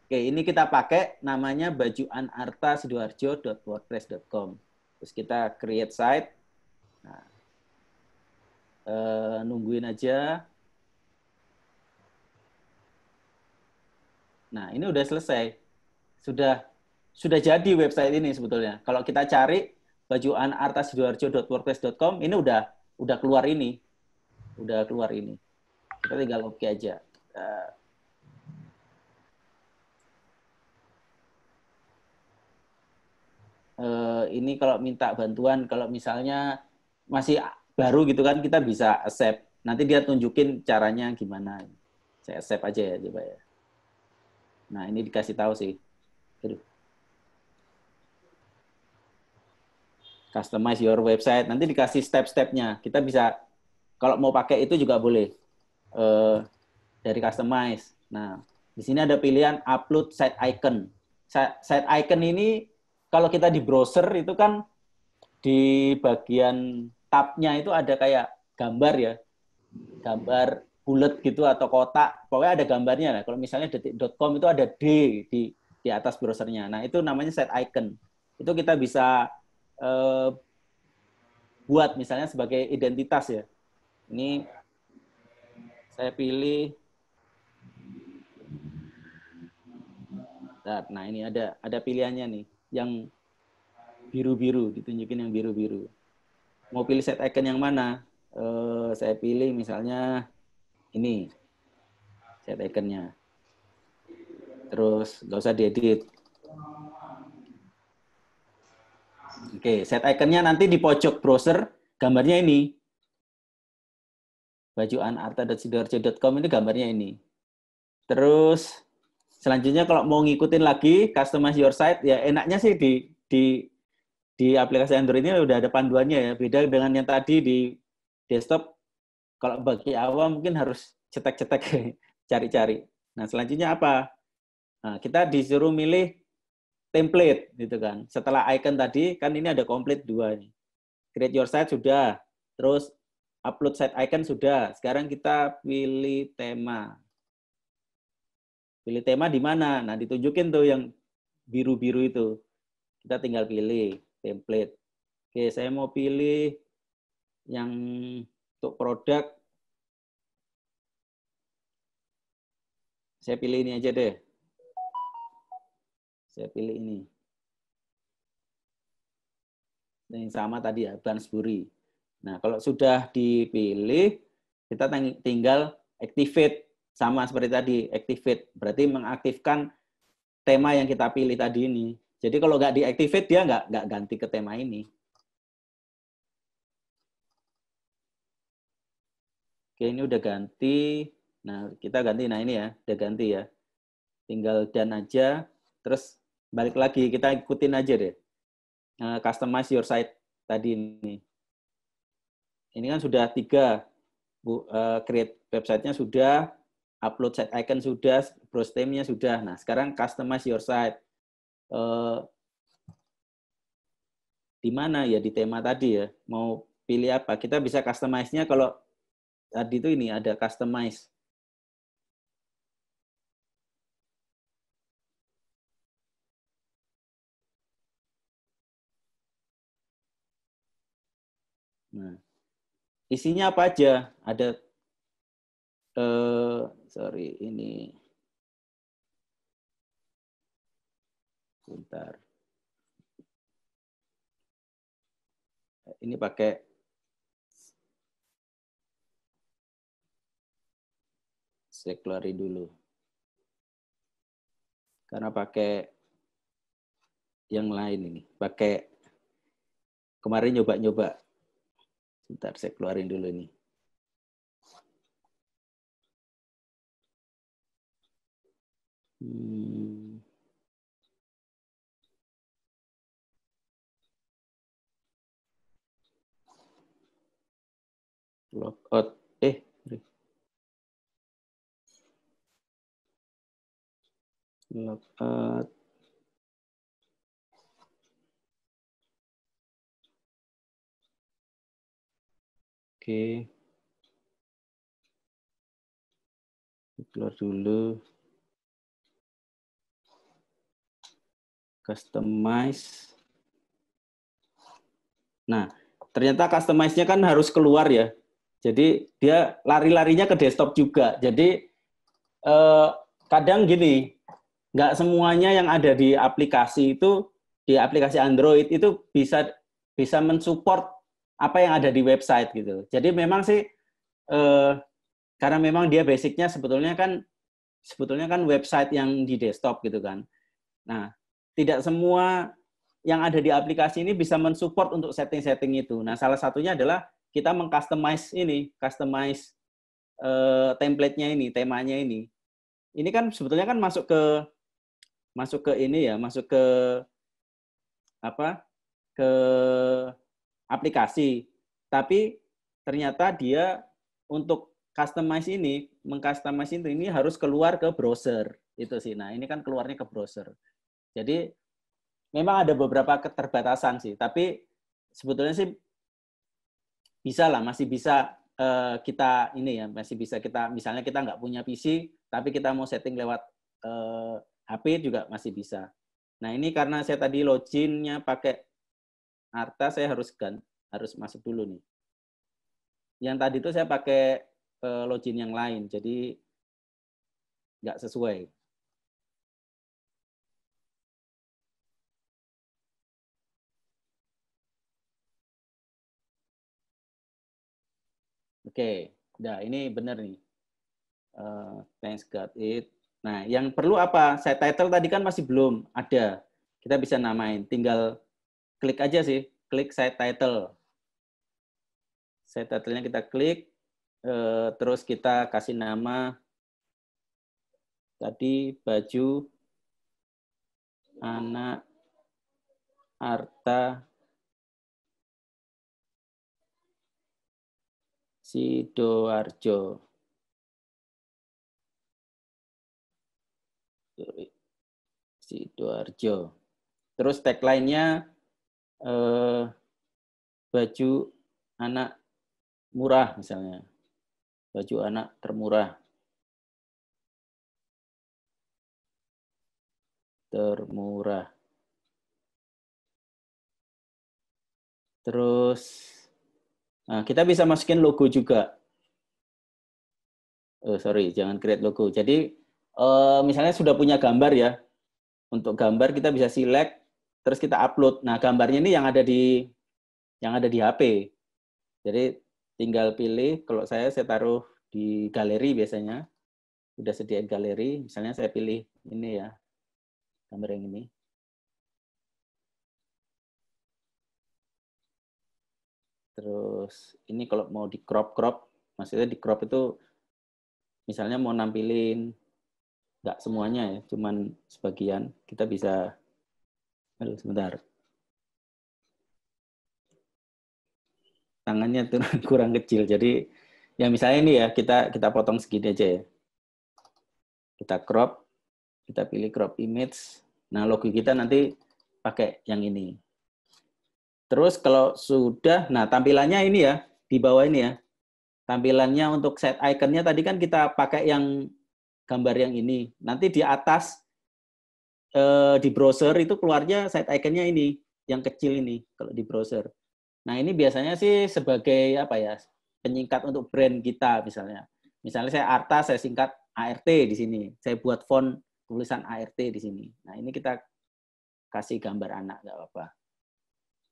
Oke, ini kita pakai namanya bajuanartasidoarjo.wordpress.com. Terus kita create site. Nah, nungguin aja. Nah, ini udah selesai. Sudah jadi website ini sebetulnya. Kalau kita cari bajuanartasidoarjo.wordpress.com, ini udah keluar ini. Udah keluar ini. Kita tinggal oke aja. Ini kalau minta bantuan, kalau misalnya masih baru gitu kan, kita bisa accept. Nanti dia tunjukin caranya gimana. Saya accept aja ya, coba ya. Nah, ini dikasih tahu sih. Aduh. Customize your website. Nanti dikasih step-stepnya. Kita bisa, kalau mau pakai itu juga boleh. Dari customize. Nah, di sini ada pilihan upload site icon. Site icon ini, kalau kita di browser itu kan di bagian tab-nya itu ada kayak gambar ya. Gambar bulat gitu atau kotak. Pokoknya ada gambarnya. Nah, kalau misalnya detik.com itu ada D di atas browsernya. Nah, itu namanya site icon. Itu kita bisa buat misalnya sebagai identitas ya. Ini saya pilih. Nah, ini ada pilihannya nih, yang biru-biru, ditunjukin yang biru-biru. Mau pilih set icon yang mana? Saya pilih misalnya ini, set iconnya. Terus nggak usah diedit. Oke, set iconnya nanti di pojok browser, gambarnya ini. bajuanarta.sidoarjo.com ini gambarnya ini. Terus selanjutnya kalau mau ngikutin lagi customize your site, ya enaknya sih di aplikasi Android ini udah ada panduannya ya. Beda dengan yang tadi di desktop, kalau bagi awam mungkin harus cetek-cetek cari-cari. Nah, selanjutnya apa? Nah, kita disuruh milih template gitu kan. Setelah icon tadi kan ini ada complete 2 nih. Create your site sudah. Terus upload site icon sudah. Sekarang kita pilih tema. Pilih tema di mana? Nah, ditunjukin tuh yang biru-biru itu. Kita tinggal pilih template. Oke, saya mau pilih yang untuk produk. Saya pilih ini aja deh. Saya pilih ini. Yang sama tadi ya, Bloomsbury. Nah, kalau sudah dipilih, kita tinggal activate. Sama seperti tadi, activate. Berarti mengaktifkan tema yang kita pilih tadi ini. Jadi kalau nggak diactivate, dia nggak ganti ke tema ini. Oke, ini udah ganti. Nah, kita ganti. Nah, ini ya, udah ganti ya. Tinggal done aja. Terus balik lagi, kita ikutin aja deh. Customize your site tadi ini. Ini kan sudah 3. create website-nya sudah, upload site icon sudah, browse theme-nya sudah. Nah, sekarang customize your site. Di mana ya, di tema tadi ya, mau pilih apa? Kita bisa customize-nya kalau tadi itu ini ada customize. Nah, isinya apa aja? Ada sorry, ini bentar. Ini pakai saya keluarin dulu. Karena pakai yang lain ini. Pakai kemarin nyoba-nyoba. Bentar, saya keluarin dulu ini. Logout. Logout. Oke. Keluar dulu. Customize. Nah, ternyata customize-nya kan harus keluar ya. Jadi dia lari-larinya ke desktop juga. Jadi kadang gini, nggak semuanya yang ada di aplikasi itu, di aplikasi Android itu bisa mensupport apa yang ada di website gitu. Jadi memang sih karena memang dia basicnya sebetulnya kan website yang di desktop gitu kan. Nah, tidak semua yang ada di aplikasi ini bisa mensupport untuk setting-setting itu. Nah, salah satunya adalah kita mengcustomize template-nya ini, temanya ini. Ini kan sebetulnya kan masuk ke ini ya, masuk ke apa? Ke aplikasi. Tapi ternyata dia untuk mengcustomize ini harus keluar ke browser. Itu sih. Nah, ini kan keluarnya ke browser. Jadi memang ada beberapa keterbatasan sih, tapi sebetulnya sih bisa lah, masih bisa kita ini ya, masih bisa kita, misalnya kita nggak punya PC, tapi kita mau setting lewat HP juga masih bisa. Nah, ini karena saya tadi login-nya pakai Arta, saya harus masuk dulu nih. Yang tadi itu saya pakai login yang lain, jadi nggak sesuai. Oke, nah ini benar nih. Thanks got it. Nah, yang perlu apa? Site title tadi kan masih belum ada. Kita bisa namain. Tinggal klik aja sih. Klik site title. Site title-nya kita klik. Terus kita kasih nama. Tadi baju anak Arta Sidoarjo. Sidoarjo. Terus tagline-nya baju anak murah misalnya. Baju anak termurah. Termurah. Terus nah, kita bisa masukin logo juga. Sorry, jangan create logo. Jadi misalnya sudah punya gambar ya. Untuk gambar kita bisa select, terus kita upload. Nah, gambarnya ini yang ada di HP. Jadi tinggal pilih. Kalau saya taruh di galeri biasanya. Udah sediain galeri. Misalnya saya pilih ini ya, gambar yang ini. Terus ini kalau mau di crop, maksudnya di crop itu misalnya mau nampilin nggak semuanya ya, cuman sebagian, kita bisa, aduh sebentar, tangannya tuh kurang kecil, jadi Ya misalnya ini ya, kita potong segini aja ya. Kita crop, kita pilih crop image. Nah, logo kita nanti pakai yang ini. Terus kalau sudah, nah tampilannya ini ya, di bawah ini ya. Tampilannya untuk set iconnya tadi kan kita pakai yang gambar yang ini. Nanti di atas di browser itu keluarnya set iconnya ini, yang kecil ini kalau di browser. Nah ini biasanya sih sebagai apa ya, penyingkat untuk brand kita misalnya. Misalnya saya Arta, saya singkat ART di sini. Saya buat font tulisan ART di sini. Nah ini kita kasih gambar anak, nggak apa-apa.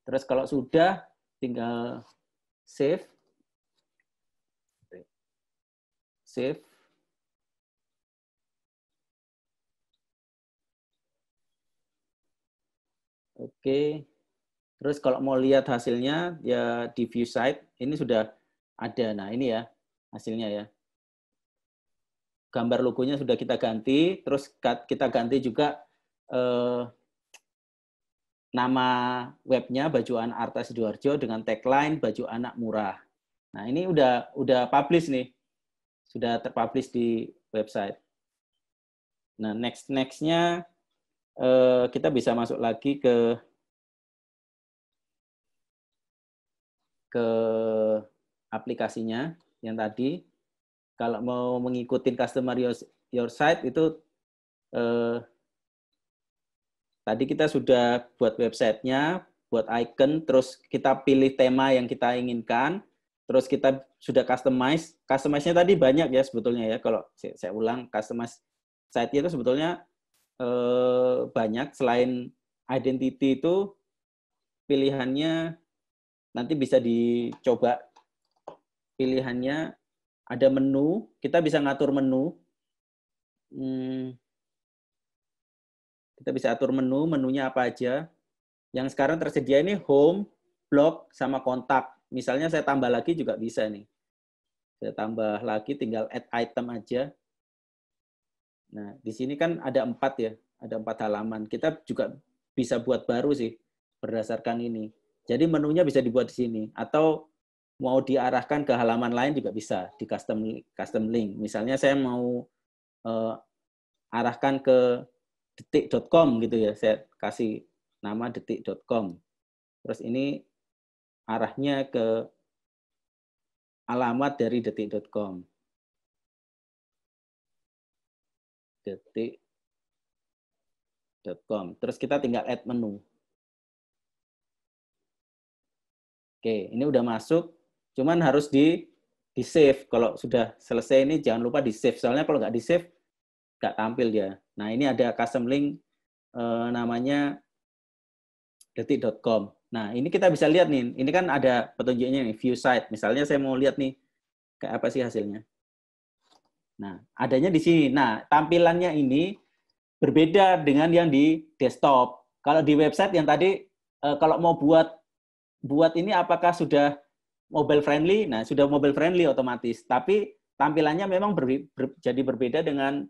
Terus kalau sudah, tinggal save. Save. Oke. Terus kalau mau lihat hasilnya, ya di view site, ini sudah ada. Nah ini ya, hasilnya ya. Gambar logonya sudah kita ganti, terus kita ganti juga nama webnya Baju Anak Arta Sidoarjo dengan tagline Baju Anak Murah. Nah ini udah publish nih, sudah terpublish di website. Nah nextnya kita bisa masuk lagi ke aplikasinya yang tadi. Kalau mau mengikuti customer your site itu tadi kita sudah buat websitenya, buat icon, terus kita pilih tema yang kita inginkan, terus kita sudah customize. Customize-nya tadi banyak ya sebetulnya ya. Kalau saya ulang, customize site itu sebetulnya banyak. Selain identity itu pilihannya nanti bisa dicoba. Pilihannya ada menu, kita bisa ngatur menu. Kita bisa atur menunya apa aja. Yang sekarang tersedia ini home, blog, sama kontak. Misalnya saya tambah lagi juga bisa nih. Saya tambah lagi, tinggal add item aja. Nah, di sini kan ada 4 ya, ada 4 halaman. Kita juga bisa buat baru sih berdasarkan ini. Jadi menunya bisa dibuat di sini. Atau mau diarahkan ke halaman lain juga bisa di custom link. Misalnya saya mau arahkan ke detik.com gitu ya, saya kasih nama detik.com. Terus ini arahnya ke alamat dari detik.com. Detik.com. Terus kita tinggal add menu. Oke, ini udah masuk. Cuman harus di save. Kalau sudah selesai ini jangan lupa di save. Soalnya kalau nggak di save nggak tampil dia. Nah ini ada custom link namanya detik.com. Nah ini kita bisa lihat nih. Ini kan ada petunjuknya nih, view site. Misalnya saya mau lihat nih kayak apa sih hasilnya. Nah adanya di sini. Nah tampilannya ini berbeda dengan yang di desktop. Kalau di website yang tadi kalau mau buat ini apakah sudah mobile friendly? Nah, sudah mobile friendly otomatis. Tapi tampilannya memang jadi berbeda dengan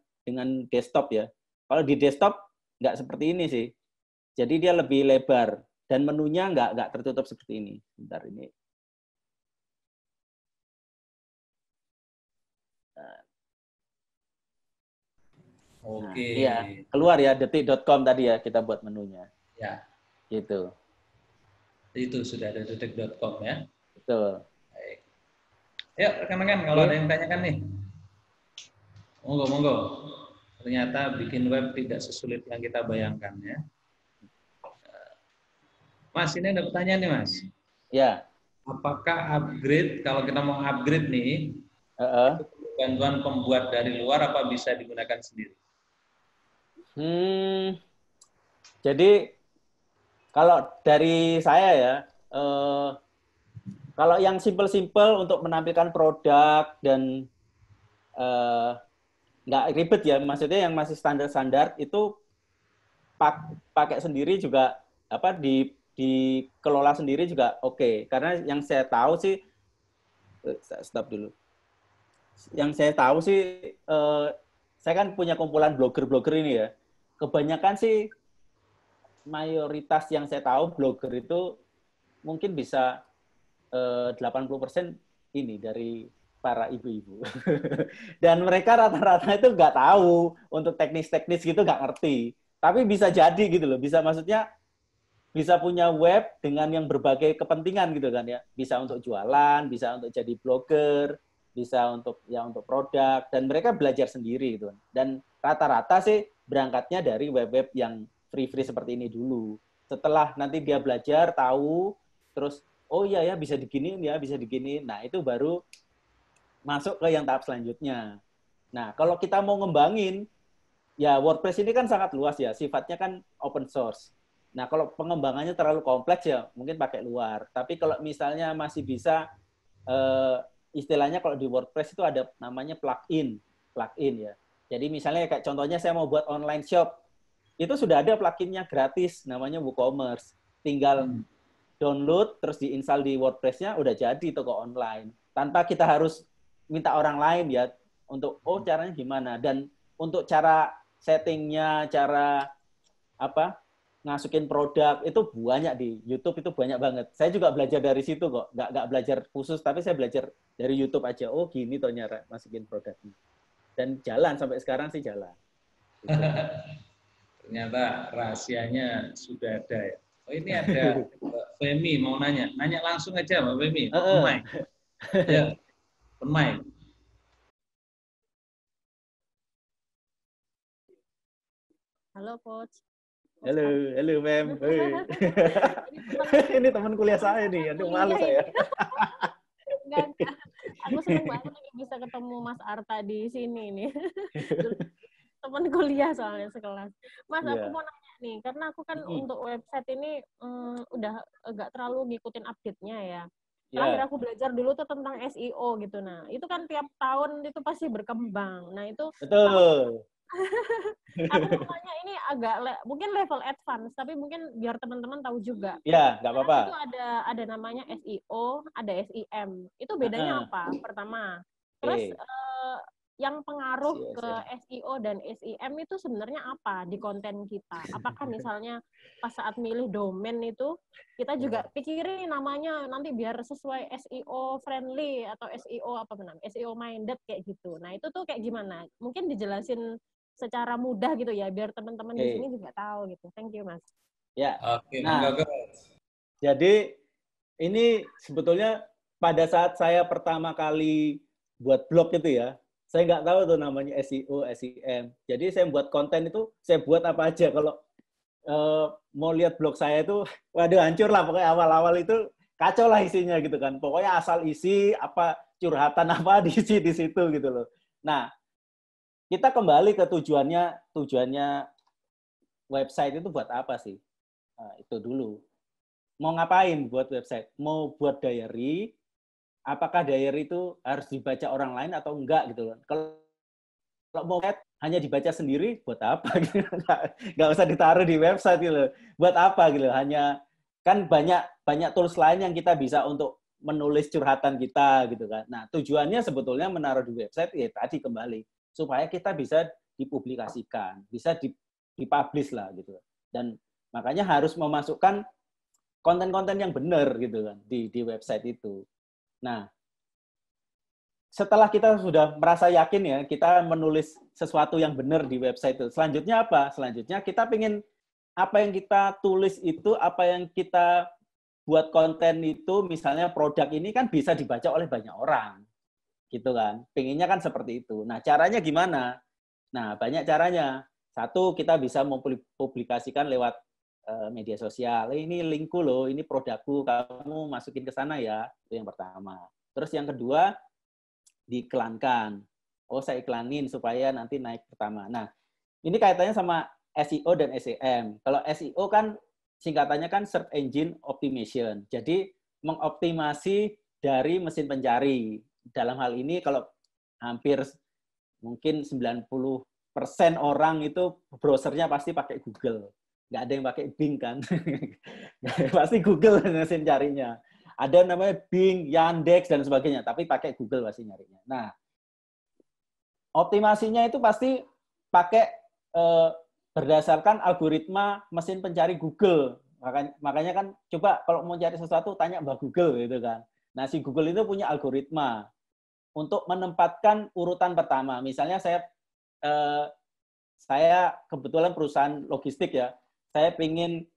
desktop ya. Kalau di desktop nggak seperti ini sih. Jadi dia lebih lebar dan menunya nggak tertutup seperti ini. Bentar ini. Oke. Nah, iya, keluar ya detik.com tadi ya kita buat menunya. Ya. Gitu. Itu sudah ada detik.com ya. Betul. Baik. Yuk rekan-rekan kalau ada yang tanyakan nih. Monggo. Ternyata bikin web tidak sesulit yang kita bayangkan ya. Mas, ini ada pertanyaan nih Mas. Ya. Apakah upgrade, kalau kita mau upgrade nih, itu bantuan pembuat dari luar apa bisa digunakan sendiri? Jadi kalau dari saya ya, kalau yang simple-simple untuk menampilkan produk dan nggak ribet ya, maksudnya yang masih standar-standar itu pakai sendiri juga apa dikelola sendiri juga oke. Karena yang saya tahu sih, stop dulu. Yang saya tahu sih, saya kan punya kumpulan blogger-blogger ini ya. Kebanyakan sih mayoritas yang saya tahu blogger itu mungkin bisa 80% ini dari para ibu-ibu. Dan mereka rata-rata itu nggak tahu untuk teknis-teknis gitu, nggak ngerti. Tapi bisa jadi gitu loh, bisa maksudnya bisa punya web dengan yang berbagai kepentingan gitu kan ya. Bisa untuk jualan, bisa untuk jadi blogger, bisa untuk untuk produk, dan mereka belajar sendiri gitu. Dan rata-rata sih berangkatnya dari web-web yang free-free seperti ini dulu. Setelah nanti dia belajar, tahu, terus oh iya ya bisa diginiin ya, bisa diginiin. Nah, itu baru masuk ke yang tahap selanjutnya. Nah, kalau kita mau ngembangin, ya WordPress ini kan sangat luas ya, sifatnya kan open source. Nah, kalau pengembangannya terlalu kompleks ya mungkin pakai luar. Tapi kalau misalnya masih bisa, istilahnya kalau di WordPress itu ada namanya plugin ya. Jadi misalnya kayak contohnya saya mau buat online shop, itu sudah ada pluginnya gratis, namanya WooCommerce. Tinggal download, terus diinstal di WordPress-nya, udah jadi toko online. Tanpa kita harus minta orang lain ya, untuk, caranya gimana. Dan untuk cara settingnya, cara ngasukin produk itu banyak di YouTube, itu banyak banget. Saya juga belajar dari situ kok, nggak belajar khusus, tapi saya belajar dari YouTube aja. Oh gini toh nyara masukin produknya. Dan jalan sampai sekarang sih jalan. Gitu. Ternyata rahasianya sudah ada ya. Oh ini ada Mbak Femi mau nanya langsung aja Mbak Femi. Open mic. Ya, open mic. Halo Coach. Halo Mem. Ini teman kuliah saya nih, aduh malu saya. Enggak. Aku senang banget bisa ketemu Mas Arta di sini nih. Teman kuliah soalnya sekelas. Mas, aku mau nanya nih, karena aku kan untuk website ini udah agak terlalu ngikutin update-nya ya. Terakhir aku belajar dulu tuh tentang SEO gitu. Nah, itu kan tiap tahun itu pasti berkembang. Nah, itu betul. Aku mau tanya ini agak mungkin level advance, tapi mungkin biar teman-teman tahu juga. Ya, nggak apa-apa. Itu ada namanya SEO, ada SEM. Itu bedanya apa? Pertama. Terus yang pengaruh ke SEO dan SEM itu sebenarnya apa di konten kita? Apakah misalnya pas saat milih domain itu kita juga pikirin namanya nanti biar sesuai SEO friendly atau SEO SEO minded kayak gitu. Nah, itu tuh kayak gimana? Mungkin dijelasin secara mudah gitu ya, biar teman-teman di sini juga tahu gitu. Thank you, Mas. Ya. Nah, jadi ini sebetulnya pada saat saya pertama kali buat blog itu ya, saya nggak tahu tuh namanya SEO, SEM. Jadi saya buat konten itu, saya buat apa aja. Kalau mau lihat blog saya itu, waduh hancur lah. Pokoknya awal-awal itu kacau lah isinya gitu kan. Pokoknya asal isi, curhatan apa diisi di situ gitu loh. Nah, kita kembali ke tujuannya website itu buat apa sih? Nah, itu dulu. Mau ngapain buat website? Mau buat diary? Apakah diary itu harus dibaca orang lain atau enggak gitu loh. Kalau mau hanya dibaca sendiri, buat apa? Nggak usah ditaruh di website gitu. Buat apa gitu? Hanya kan banyak tools lain yang kita bisa untuk menulis curhatan kita gitu kan. Nah, tujuannya sebetulnya menaruh di website ya tadi kembali supaya kita bisa dipublikasikan, bisa dipublish lah gitu. Dan makanya harus memasukkan konten-konten yang benar gitu kan di website itu. Nah, setelah kita sudah merasa yakin ya, kita menulis sesuatu yang benar di website itu. Selanjutnya apa? Selanjutnya kita pengen apa yang kita tulis itu, apa yang kita buat konten itu, misalnya produk ini kan bisa dibaca oleh banyak orang. Gitu kan. Pengennya kan seperti itu. Nah, caranya gimana? Nah, banyak caranya. Satu, kita bisa mempublikasikan lewat media sosial. Ini linkku loh, ini produkku, kamu masukin ke sana ya. Itu yang pertama. Terus yang kedua, diiklankan. Oh, saya iklanin supaya nanti naik pertama. Nah, ini kaitannya sama SEO dan SEM. Kalau SEO kan singkatannya kan Search Engine Optimization. Jadi, mengoptimasi dari mesin pencari. Dalam hal ini kalau hampir mungkin 90% orang itu browsernya pasti pakai Google. Nggak ada yang pakai Bing kan. Pasti Google mesin carinya. Ada namanya Bing, Yandex, dan sebagainya. Tapi pakai Google pasti nyarinya. Nah, optimasinya itu pasti pakai berdasarkan algoritma mesin pencari Google. Makanya kan coba kalau mau cari sesuatu, tanya Mbak Google gitu kan. Nah, si Google itu punya algoritma. untuk menempatkan urutan pertama. Misalnya saya kebetulan perusahaan logistik ya, saya ingin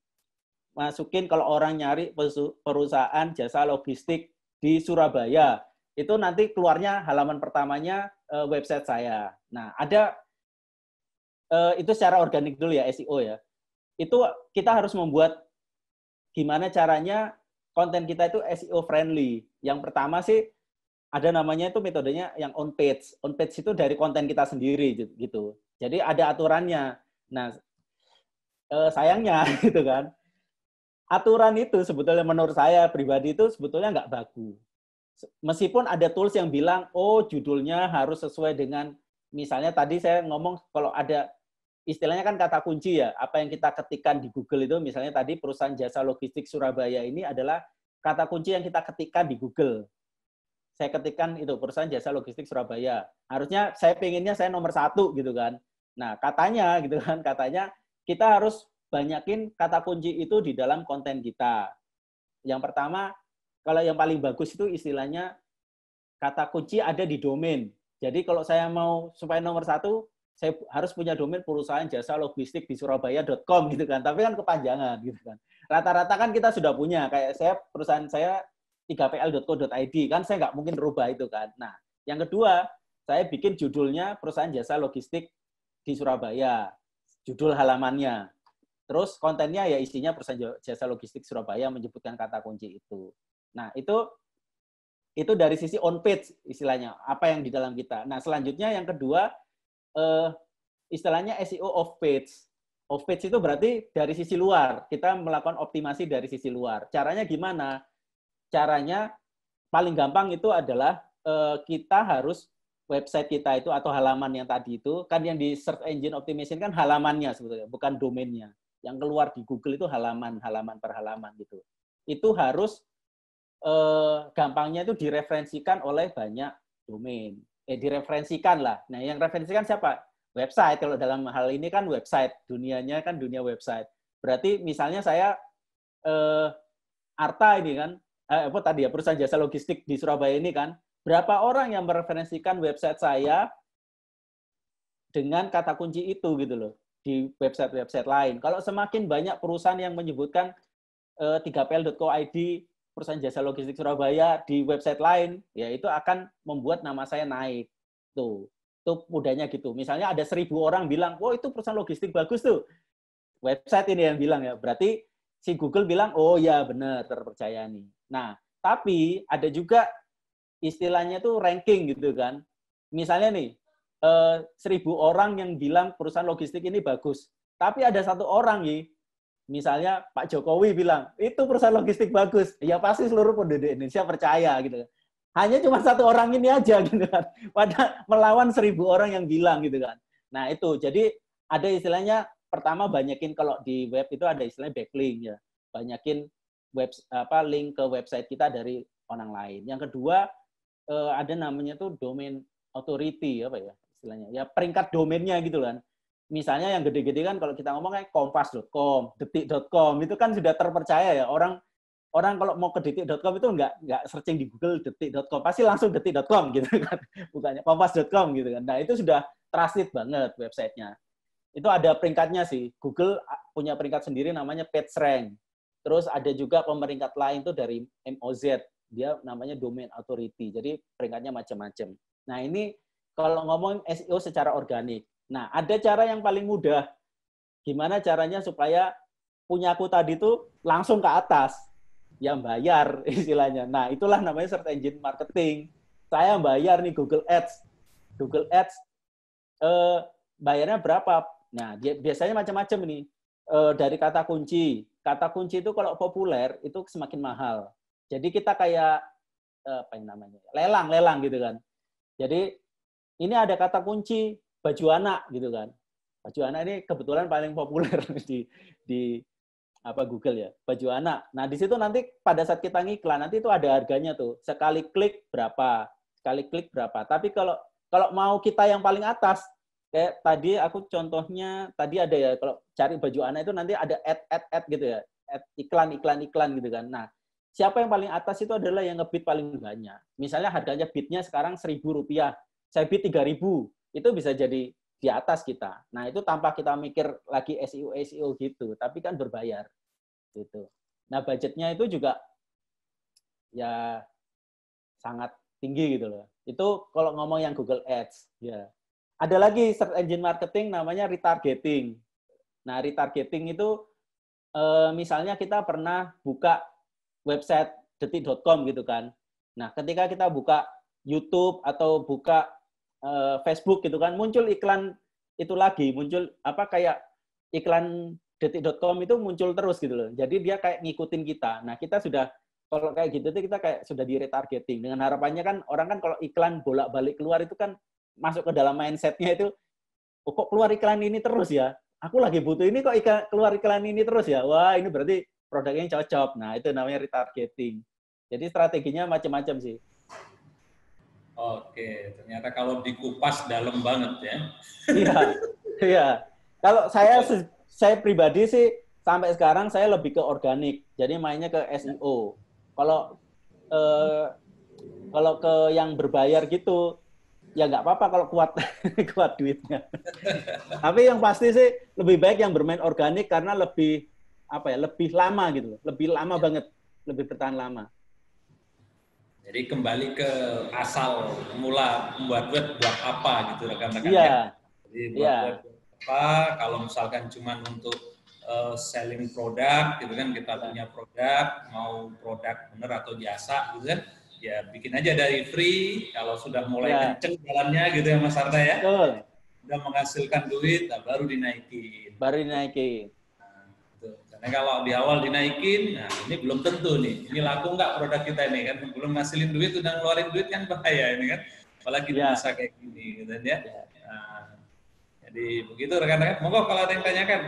masukin kalau orang nyari perusahaan jasa logistik di Surabaya, itu nanti keluarnya halaman pertamanya website saya. Nah, ada itu secara organik dulu ya, SEO ya. Itu kita harus membuat gimana caranya konten kita itu SEO friendly. Yang pertama sih ada namanya itu metodenya yang on page. On page itu dari konten kita sendiri gitu. Jadi ada aturannya. Nah, sayangnya gitu kan. Aturan itu sebetulnya menurut saya pribadi itu sebetulnya nggak bagus. Meskipun ada tools yang bilang, oh judulnya harus sesuai dengan, misalnya tadi saya ngomong kalau ada istilahnya kan kata kunci ya, apa yang kita ketikkan di Google itu, misalnya tadi perusahaan jasa logistik Surabaya ini adalah kata kunci yang kita ketikkan di Google. Saya ketikkan itu, perusahaan jasa logistik Surabaya. Harusnya saya pengennya saya nomor 1 gitu kan. Nah katanya gitu kan, katanya kita harus banyakin kata kunci itu di dalam konten kita. Yang pertama, kalau yang paling bagus itu istilahnya kata kunci ada di domain. Jadi kalau saya mau supaya nomor 1, saya harus punya domain perusahaan jasa logistik di surabaya.com gitu kan. Tapi kan kepanjangan gitu kan. Rata-rata kan kita sudah punya. Kayak perusahaan saya 3pl.co.id kan saya nggak mungkin rubah itu kan. Nah, yang kedua, saya bikin judulnya perusahaan jasa logistik di Surabaya. Judul halamannya. Terus kontennya ya isinya perusahaan jasa logistik Surabaya menyebutkan kata kunci itu. Nah, itu dari sisi on page istilahnya, apa yang di dalam kita. Nah, selanjutnya yang kedua, istilahnya SEO off page. Off page itu berarti dari sisi luar. Kita melakukan optimasi dari sisi luar. Caranya gimana? Caranya paling gampang itu adalah kita harus website kita itu atau halaman yang tadi itu, kan yang di search engine optimization kan halamannya sebetulnya, bukan domainnya. Yang keluar di Google itu halaman per halaman gitu. Itu harus gampangnya itu direferensikan oleh banyak domain. Direferensikan lah. Nah, yang referensikan siapa? Website. Kalau dalam hal ini kan website. Dunianya kan dunia website. Berarti misalnya saya Arta ini kan, apa tadi ya, perusahaan jasa logistik di Surabaya ini kan, berapa orang yang mereferensikan website saya dengan kata kunci itu gitu loh di website-website lain. Kalau semakin banyak perusahaan yang menyebutkan 3pl.co.id perusahaan jasa logistik Surabaya di website lain, ya itu akan membuat nama saya naik. Tuh, itu mudahnya gitu. Misalnya ada 1.000 orang bilang, "Wah, itu perusahaan logistik bagus tuh." Website ini yang bilang ya. Berarti si Google bilang, "Oh ya, benar, terpercaya nih." Nah, tapi ada juga istilahnya tuh ranking gitu kan. Misalnya nih, 1.000 orang yang bilang perusahaan logistik ini bagus. Tapi ada 1 orang nih, misalnya Pak Jokowi bilang, itu perusahaan logistik bagus. Ya pasti seluruh penduduk Indonesia percaya gitu. Hanya cuma 1 orang ini aja gitu kan. Pada melawan 1.000 orang yang bilang gitu kan. Nah itu, jadi ada istilahnya, pertama banyakin kalau di web itu ada istilahnya backlink ya. Banyakin link ke website kita dari orang lain. Yang kedua, ada namanya tuh domain authority apa ya istilahnya, ya peringkat domainnya gitu kan. Misalnya yang gede-gede kan kalau kita ngomong kayak kompas.com, detik.com itu kan sudah terpercaya ya. Orang kalau mau ke detik.com itu nggak searching di Google detik.com, pasti langsung detik.com gitu kan. Bukannya kompas.com gitu kan. Nah, itu sudah trusted banget websitenya. Itu ada peringkatnya sih. Google punya peringkat sendiri namanya PageRank. Terus ada juga pemeringkat lain tuh dari MOZ. Dia namanya Domain Authority. Jadi peringkatnya macam-macam. Nah, ini kalau ngomong SEO secara organik. Nah, ada cara yang paling mudah. Gimana caranya supaya punya aku tadi tuh langsung ke atas. Yang bayar istilahnya. Nah, itulah namanya search engine marketing. Saya bayar nih Google Ads. Google Ads bayarnya berapa? Nah, biasanya macam-macam nih. Dari kata kunci. Kata kunci itu kalau populer itu semakin mahal. Jadi kita kayak apa yang namanya? Lelang gitu kan. Jadi ini ada kata kunci baju anak gitu kan. Baju anak ini kebetulan paling populer di Google ya. Baju anak. Nah, di situ nanti pada saat kita ngiklan nanti itu ada harganya tuh. Sekali klik berapa? Tapi kalau mau kita yang paling atas, kayak tadi aku contohnya tadi ada ya, kalau cari baju anak itu nanti ada ad gitu ya. Iklan gitu kan. Nah, siapa yang paling atas itu adalah yang ngebid paling banyak. Misalnya harganya bidnya sekarang Rp1.000, saya bid 3.000, itu bisa jadi di atas kita. Nah, itu tanpa kita mikir lagi SEO gitu, tapi kan berbayar gitu. Nah, budgetnya itu juga ya sangat tinggi gitu loh. Itu kalau ngomong yang Google Ads, ya. Ada lagi search engine marketing namanya retargeting. Nah, retargeting itu misalnya kita pernah buka website detik.com gitu kan. Nah, ketika kita buka YouTube atau buka Facebook gitu kan, muncul iklan itu lagi, muncul kayak iklan detik.com itu muncul terus gitu loh. Jadi dia kayak ngikutin kita. Nah, kita sudah kalau kayak gitu tuh kita kayak sudah di retargeting. Dengan harapannya kan orang kan kalau iklan bolak-balik keluar itu kan masuk ke dalam mindset-nya itu, oh, kok keluar iklan ini terus ya? Aku lagi butuh ini kok keluar iklan ini terus ya? Wah, ini berarti produknya cocok. Nah, itu namanya retargeting. Jadi strateginya macam-macam sih. Oke, ternyata kalau dikupas dalam banget ya. Iya, iya. Kalau saya pribadi sih sampai sekarang saya lebih ke organik. Jadi mainnya ke SEO. Kalau ke yang berbayar gitu, ya nggak apa-apa kalau kuat kuat duitnya. Tapi yang pasti sih lebih baik yang bermain organik karena lebih lebih lama gitu, lebih lama banget, lebih bertahan lama. Jadi kembali ke asal mula membuat web buat apa gitu rekan-rekan Iya. ya. Jadi buat Iya. web apa? Kalau misalkan cuma untuk selling produk gitu kan, kita punya produk, mau produk bener atau jasa gitu kan, ya bikin aja dari free. Kalau sudah mulai kenceng jalannya gitu ya Mas Arta ya. Betul. Udah menghasilkan duit, nah baru dinaikin. Baru dinaikin. Nah, gitu. Karena kalau di awal dinaikin, nah ini belum tentu nih. Ini laku nggak produk kita ini kan? Belum ngasilin duit, udah ngeluarin duit kan bahaya ini kan. Apalagi di masa kayak gini gitu ya. Nah, jadi begitu rekan-rekan. Monggo kalau ada yang tanyakan,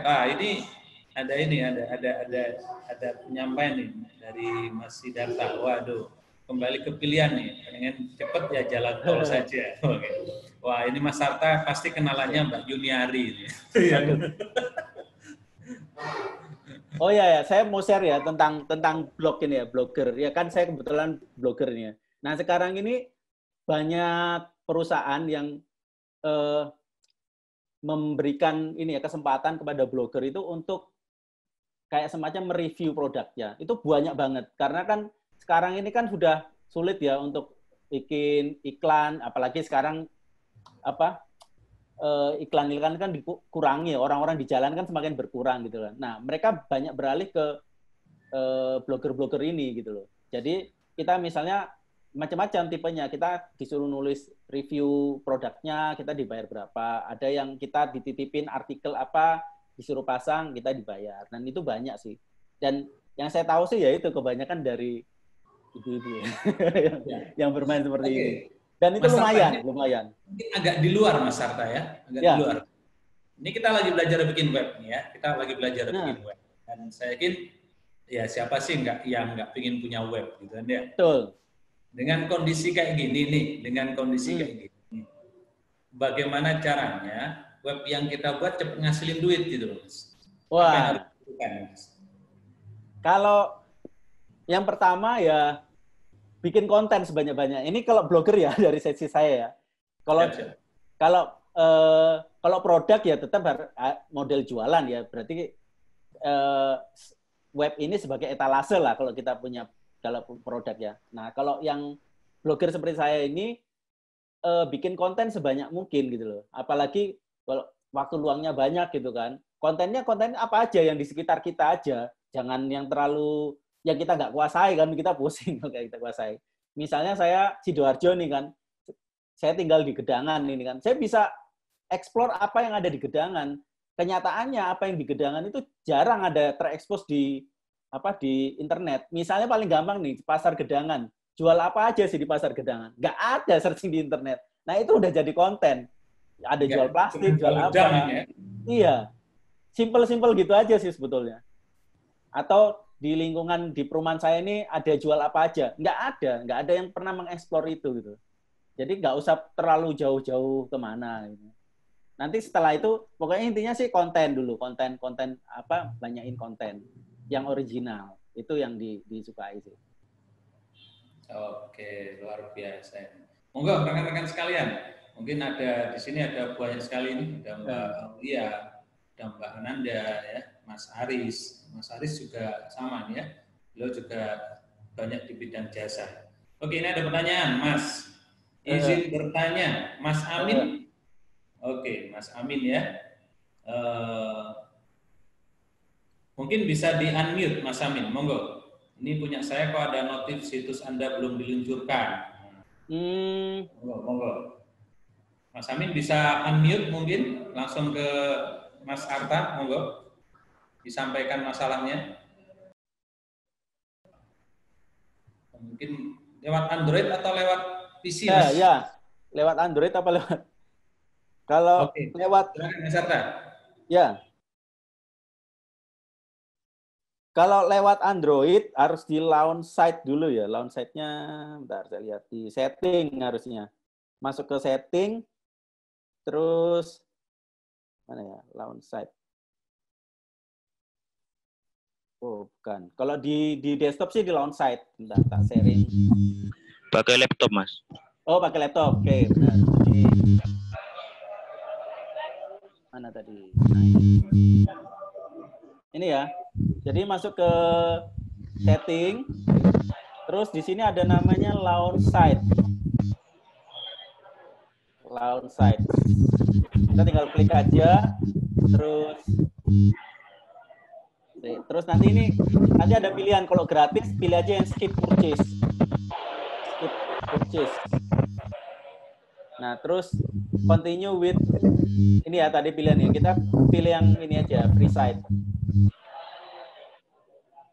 ada penyampaian nih dari Mas Sidarta. Waduh, kembali ke pilihan nih, pengen cepet ya jalan tol saja. Oke. Wah, ini Mas Sarta pasti kenalannya Mbak Juniari ini. Oh ya, saya mau share ya tentang blog ini ya, blogger. Ya kan saya kebetulan bloggernya. Nah, sekarang ini banyak perusahaan yang memberikan ini ya kesempatan kepada blogger itu untuk kayak semacam mereview produknya. Itu banyak banget karena kan sekarang ini kan sudah sulit ya untuk bikin iklan, apalagi sekarang iklan-iklan kan dikurangi, orang-orang di jalan kan semakin berkurang gitu kan. Nah, mereka banyak beralih ke blogger-blogger ini gitu loh. Jadi kita misalnya macam-macam tipenya, kita disuruh nulis review produknya, kita dibayar berapa. Ada yang kita dititipin artikel apa, disuruh pasang, kita dibayar. Dan itu banyak sih. Dan yang saya tahu sih ya itu kebanyakan dari ibu-ibu yang bermain seperti ini. Dan itu lumayan. Mungkin agak di luar Mas Sarta ya, agak di luar. Ini kita lagi belajar bikin web nih ya, kita lagi belajar bikin web. Dan saya yakin ya siapa sih yang nggak pengen punya web gitu kan ya. Betul. Dengan kondisi kayak gini nih, bagaimana caranya web yang kita buat cepat ngasilin duit gitu loh Mas. Wah. Apa yang harus dilakukan, Mas? Kalau yang pertama ya bikin konten sebanyak-banyak. Ini kalau blogger ya dari sesi saya ya. Kalau produk ya tetap model jualan ya. Berarti web ini sebagai etalase lah kalau kita punya kalau produk ya. Nah, kalau yang blogger seperti saya ini bikin konten sebanyak mungkin gitu loh. Apalagi kalau waktu luangnya banyak gitu kan. Kontennya apa aja yang di sekitar kita aja. Jangan yang terlalu yang kita nggak kuasai kan, kita pusing kalau kita kuasai. Misalnya saya Sidoarjo nih kan, saya tinggal di Gedangan ini kan, saya bisa explore apa yang ada di Gedangan. Kenyataannya apa yang di Gedangan itu jarang ada terekspos di internet. Misalnya paling gampang nih, pasar Gedangan. Jual apa aja sih di pasar Gedangan? Nggak ada searching di internet. Nah itu udah jadi konten. Ada jual plastik, jual apa. Ya? Iya. Simple-simple gitu aja sih sebetulnya. Atau di lingkungan di perumahan saya ini ada jual apa aja? Nggak ada yang pernah mengeksplor itu gitu. Jadi nggak usah terlalu jauh-jauh kemana. Gitu. Nanti setelah itu pokoknya intinya sih konten dulu, konten banyakin konten yang original itu yang disukai sih. luar biasa. Monggo rekan-rekan sekalian, mungkin ada di sini ada banyak sekali ini, ada Mbak Aulia, ada Mbak Ananda ya, Mas Aris. Mas Aris juga sama nih ya. Beliau juga banyak di bidang jasa. Oke, ini ada pertanyaan, Mas. Izin bertanya, Mas Amin. Oke, Mas Amin ya. Mungkin bisa di-unmute, Mas Amin, monggo. Ini punya saya kok ada notif situs Anda belum diluncurkan. Monggo. Mas Amin bisa unmute mungkin langsung ke Mas Arta, monggo. Disampaikan masalahnya. Mungkin lewat Android atau lewat PC, Mas? Ya. Lewat Android apa lewat? Kalau lewat Mas Arta. Ya. Kalau lewat Android harus di launch site dulu ya. Launch site-nya, bentar saya lihat di setting harusnya. Masuk ke setting, terus mana ya? Launch site. Oh, bukan. Kalau di desktop sih di launch site. Bentar, tak sharing. Pakai laptop, Mas. Oh, pakai laptop. Oke, benar. Jadi, mana tadi? Ini ya. Jadi masuk ke setting, terus di sini ada namanya launch site. Launch site. Kita tinggal klik aja, terus nanti ada pilihan. Kalau gratis, pilih aja yang skip purchase. Skip purchase. Nah, terus continue with ini ya tadi pilihannya. Kita pilih yang ini aja, free site.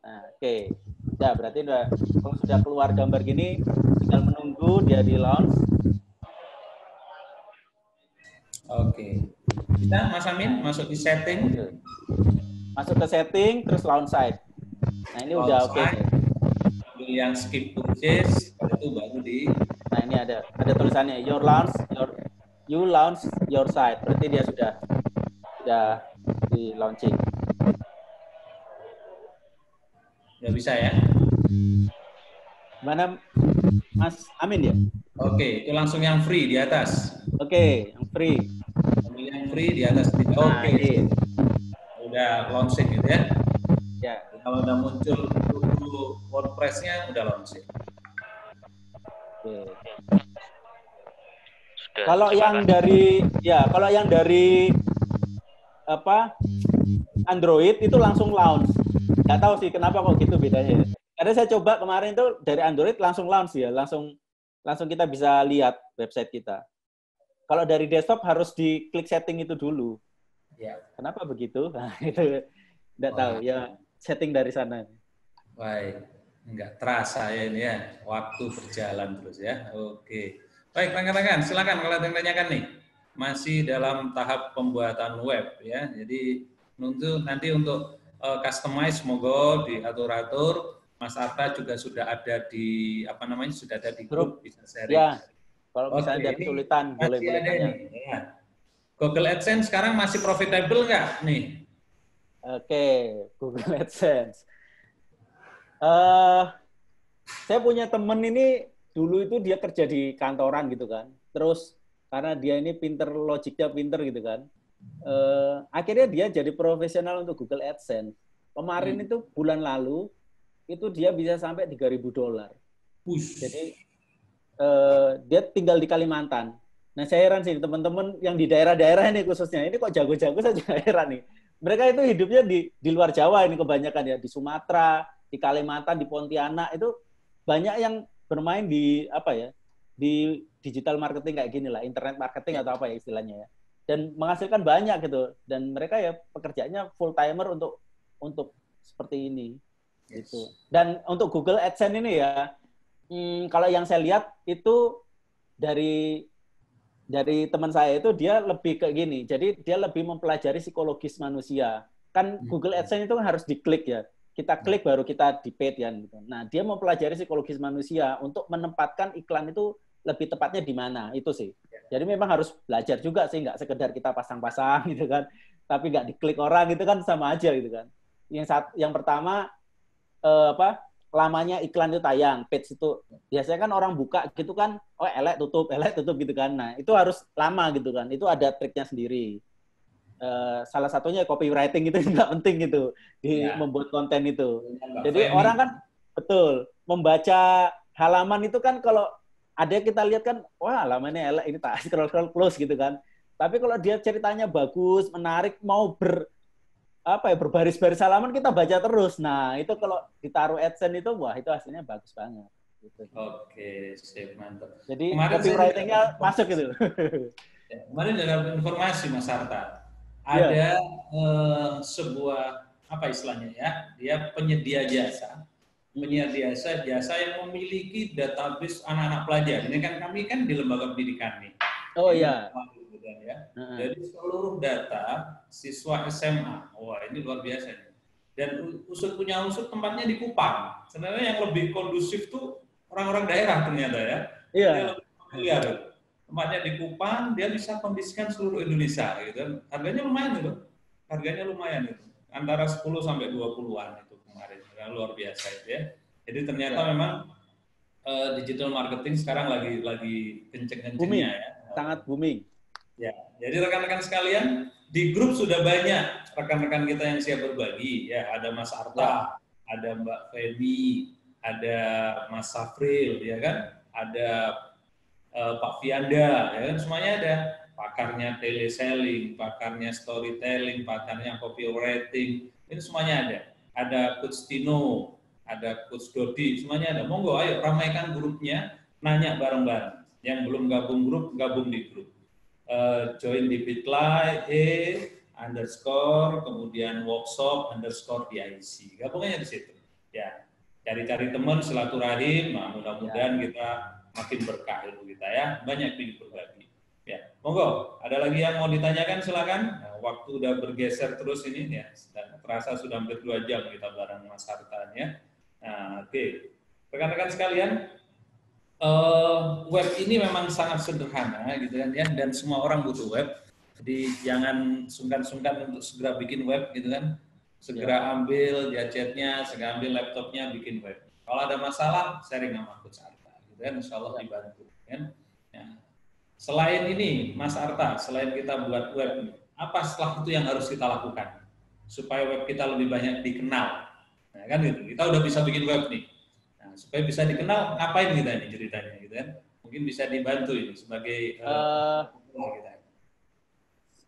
Nah, oke. Ya, berarti kalau sudah keluar gambar gini, tinggal menunggu dia di launch. Oke. Kita Mas Amin masuk di setting. Masuk ke setting, terus launch site. Nah, ini udah oke. Pilih yang skip purchase, itu baru di. Nah, ini ada tulisannya you launch your site. Berarti dia sudah di launching. Ya bisa ya. Mana Mas Amin ya? Oke, itu langsung yang free di atas. Oke, yang free. Ambil yang free di atas. Oke. Udah launching gitu ya. Ya. Kalau udah muncul dulu WordPress-nya udah launching. Oke. Kalau yang dari Android itu langsung launch. Nggak tahu sih kenapa kok gitu bedanya. Karena saya coba kemarin tuh dari Android langsung launch ya, langsung kita bisa lihat website kita. Kalau dari desktop harus diklik setting itu dulu. Ya. Kenapa begitu? Nah, itu nggak tahu ya, setting dari sana. Baik, nggak terasa ya ini ya, waktu berjalan terus ya. Oke. Baik, rekan-rekan, silakan kalau ada yang tanyakan nih. Masih dalam tahap pembuatan web ya. Jadi nanti untuk customize monggo diatur-atur. Mas Arta juga sudah ada di sudah ada di grup bisa sharing. Ya. Kalau misalnya ada kesulitan boleh tanya. Ya. Google AdSense sekarang masih profitable nggak nih? Oke, Google AdSense. Saya punya temen ini dulu itu dia kerja di kantoran gitu kan. Terus karena dia ini logiknya pinter gitu kan. Akhirnya dia jadi profesional untuk Google AdSense. Kemarin itu bulan lalu itu dia bisa sampai $3.000. Jadi dia tinggal di Kalimantan. Nah, saya heran sih teman-teman yang di daerah-daerah ini khususnya. Ini kok jago-jago, saya juga heran nih. Mereka itu hidupnya di luar Jawa ini kebanyakan ya, di Sumatera, di Kalimantan, di Pontianak itu banyak yang bermain di di digital marketing kayak gini lah, internet marketing atau apa ya istilahnya ya. Dan menghasilkan banyak gitu. Dan mereka ya pekerjaannya full timer untuk seperti ini. Gitu. Dan untuk Google AdSense ini ya, kalau yang saya lihat itu dari teman saya itu dia lebih kayak gini. Jadi dia lebih mempelajari psikologis manusia. Kan Google AdSense itu kan harus diklik ya. Kita klik baru kita di paid ya. Gitu. Nah, dia mempelajari psikologis manusia untuk menempatkan iklan itu lebih tepatnya di mana. Itu sih. Jadi memang harus belajar juga sih, nggak sekedar kita pasang-pasang gitu kan. Tapi nggak diklik orang gitu kan sama aja gitu kan. Yang pertama lamanya iklan itu tayang, page itu biasanya kan orang buka gitu kan, oh elek tutup gitu kan. Nah, itu harus lama gitu kan. Itu ada triknya sendiri. Salah satunya copywriting itu juga penting gitu di membuat konten itu. Jadi orang kan betul membaca halaman itu kan kalau ada kita lihat kan, wah halamannya elek ini tak scroll close gitu kan. Tapi kalau dia ceritanya bagus, menarik, mau berbaris-baris halaman kita baca terus. Nah, itu kalau ditaruh AdSense itu wah itu hasilnya bagus banget gitu. Oke, sip, mantap. Jadi copywriting-nya masuk gitu. Kemarin ada informasi Mas Arta. Ada sebuah apa istilahnya ya? Dia penyedia jasa yang memiliki database anak-anak pelajar. Ini kan kami kan di lembaga pendidikan nih. Oh iya. Ya. Jadi seluruh data siswa SMA. Wah, ini luar biasa nih. Dan punya usut tempatnya di Kupang. Sebenarnya yang lebih kondusif tuh orang-orang daerah ternyata ya. Iya. Dia lebih familiar. Tempatnya di Kupang, dia bisa kondisikan seluruh Indonesia gitu. Harganya lumayan itu. Antara 10 sampai 20-an itu kemarin. Luar biasa itu ya. Jadi ternyata memang digital marketing sekarang lagi kenceng-kencengnya ya. Sangat booming. Ya, jadi rekan-rekan sekalian, di grup sudah banyak rekan-rekan kita yang siap berbagi. Ya, ada Mas Arta, ada Mbak Feby, ada Mas Safril, ya kan? Ada Pak Fianda, ya kan? Semuanya ada. Pakarnya teleselling, pakarnya storytelling, pakarnya copywriting, ini semuanya ada. Ada Coach Tino, ada Coach Dodi, semuanya ada. Monggo, ayo ramaikan grupnya, nanya bareng-bareng. Yang belum gabung grup, gabung di grup. Join di bit.ly, kemudian workshop_DIC. Gabungannya di situ. Ya, cari-cari teman, silaturahim, nah, mudah-mudahan kita makin berkah ilmu kita ya, banyak yang berbagi. Ya, monggo, ada lagi yang mau ditanyakan silakan. Nah, waktu udah bergeser terus ini ya, dan terasa sudah hampir 2 jam kita bareng Mas Hartan ya. Nah, oke. Rekan-rekan sekalian, web ini memang sangat sederhana gitu kan ya, dan semua orang butuh web. Jadi jangan sungkan-sungkan untuk segera bikin web gitu kan. Segera ambil gadgetnya, segera ambil laptopnya, bikin web. Kalau ada masalah, sharing sama Coach Arta gitu kan, insya Allah dibantu kan. Ya. Selain ini, Mas Arta, selain kita buat web, apa setelah itu yang harus kita lakukan supaya web kita lebih banyak dikenal? Nah, kan gitu. Kita udah bisa bikin web nih. Nah, supaya bisa dikenal, ngapain kita ini ceritanya gitu kan? Mungkin bisa dibantu ini sebagai kita.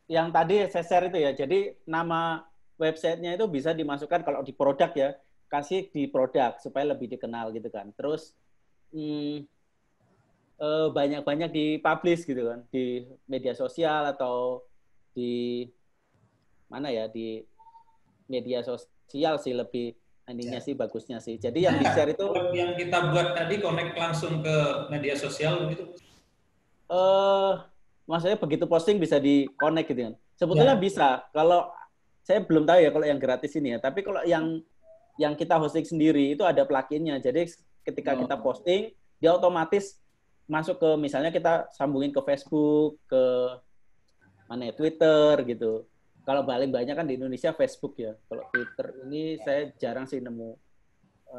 Yang tadi saya share itu ya. Jadi nama websitenya itu bisa dimasukkan kalau di produk ya, kasih di produk supaya lebih dikenal gitu kan. Terus banyak-banyak dipublish gitu kan di media sosial atau di mana ya, di media sosial sih lebih ininya sih bagusnya sih. Jadi yang di-share itu yang kita buat tadi connect langsung ke media sosial begitu. Maksudnya begitu posting bisa di-connect gitu kan. Sebetulnya bisa. Kalau saya belum tahu ya kalau yang gratis ini ya, tapi kalau yang kita hosting sendiri itu ada plugin-nya. Jadi ketika kita posting, dia otomatis masuk ke, misalnya kita sambungin ke Facebook, ke mana ya, Twitter gitu. Kalau paling banyak kan di Indonesia Facebook ya. Kalau Twitter ini saya jarang sih nemu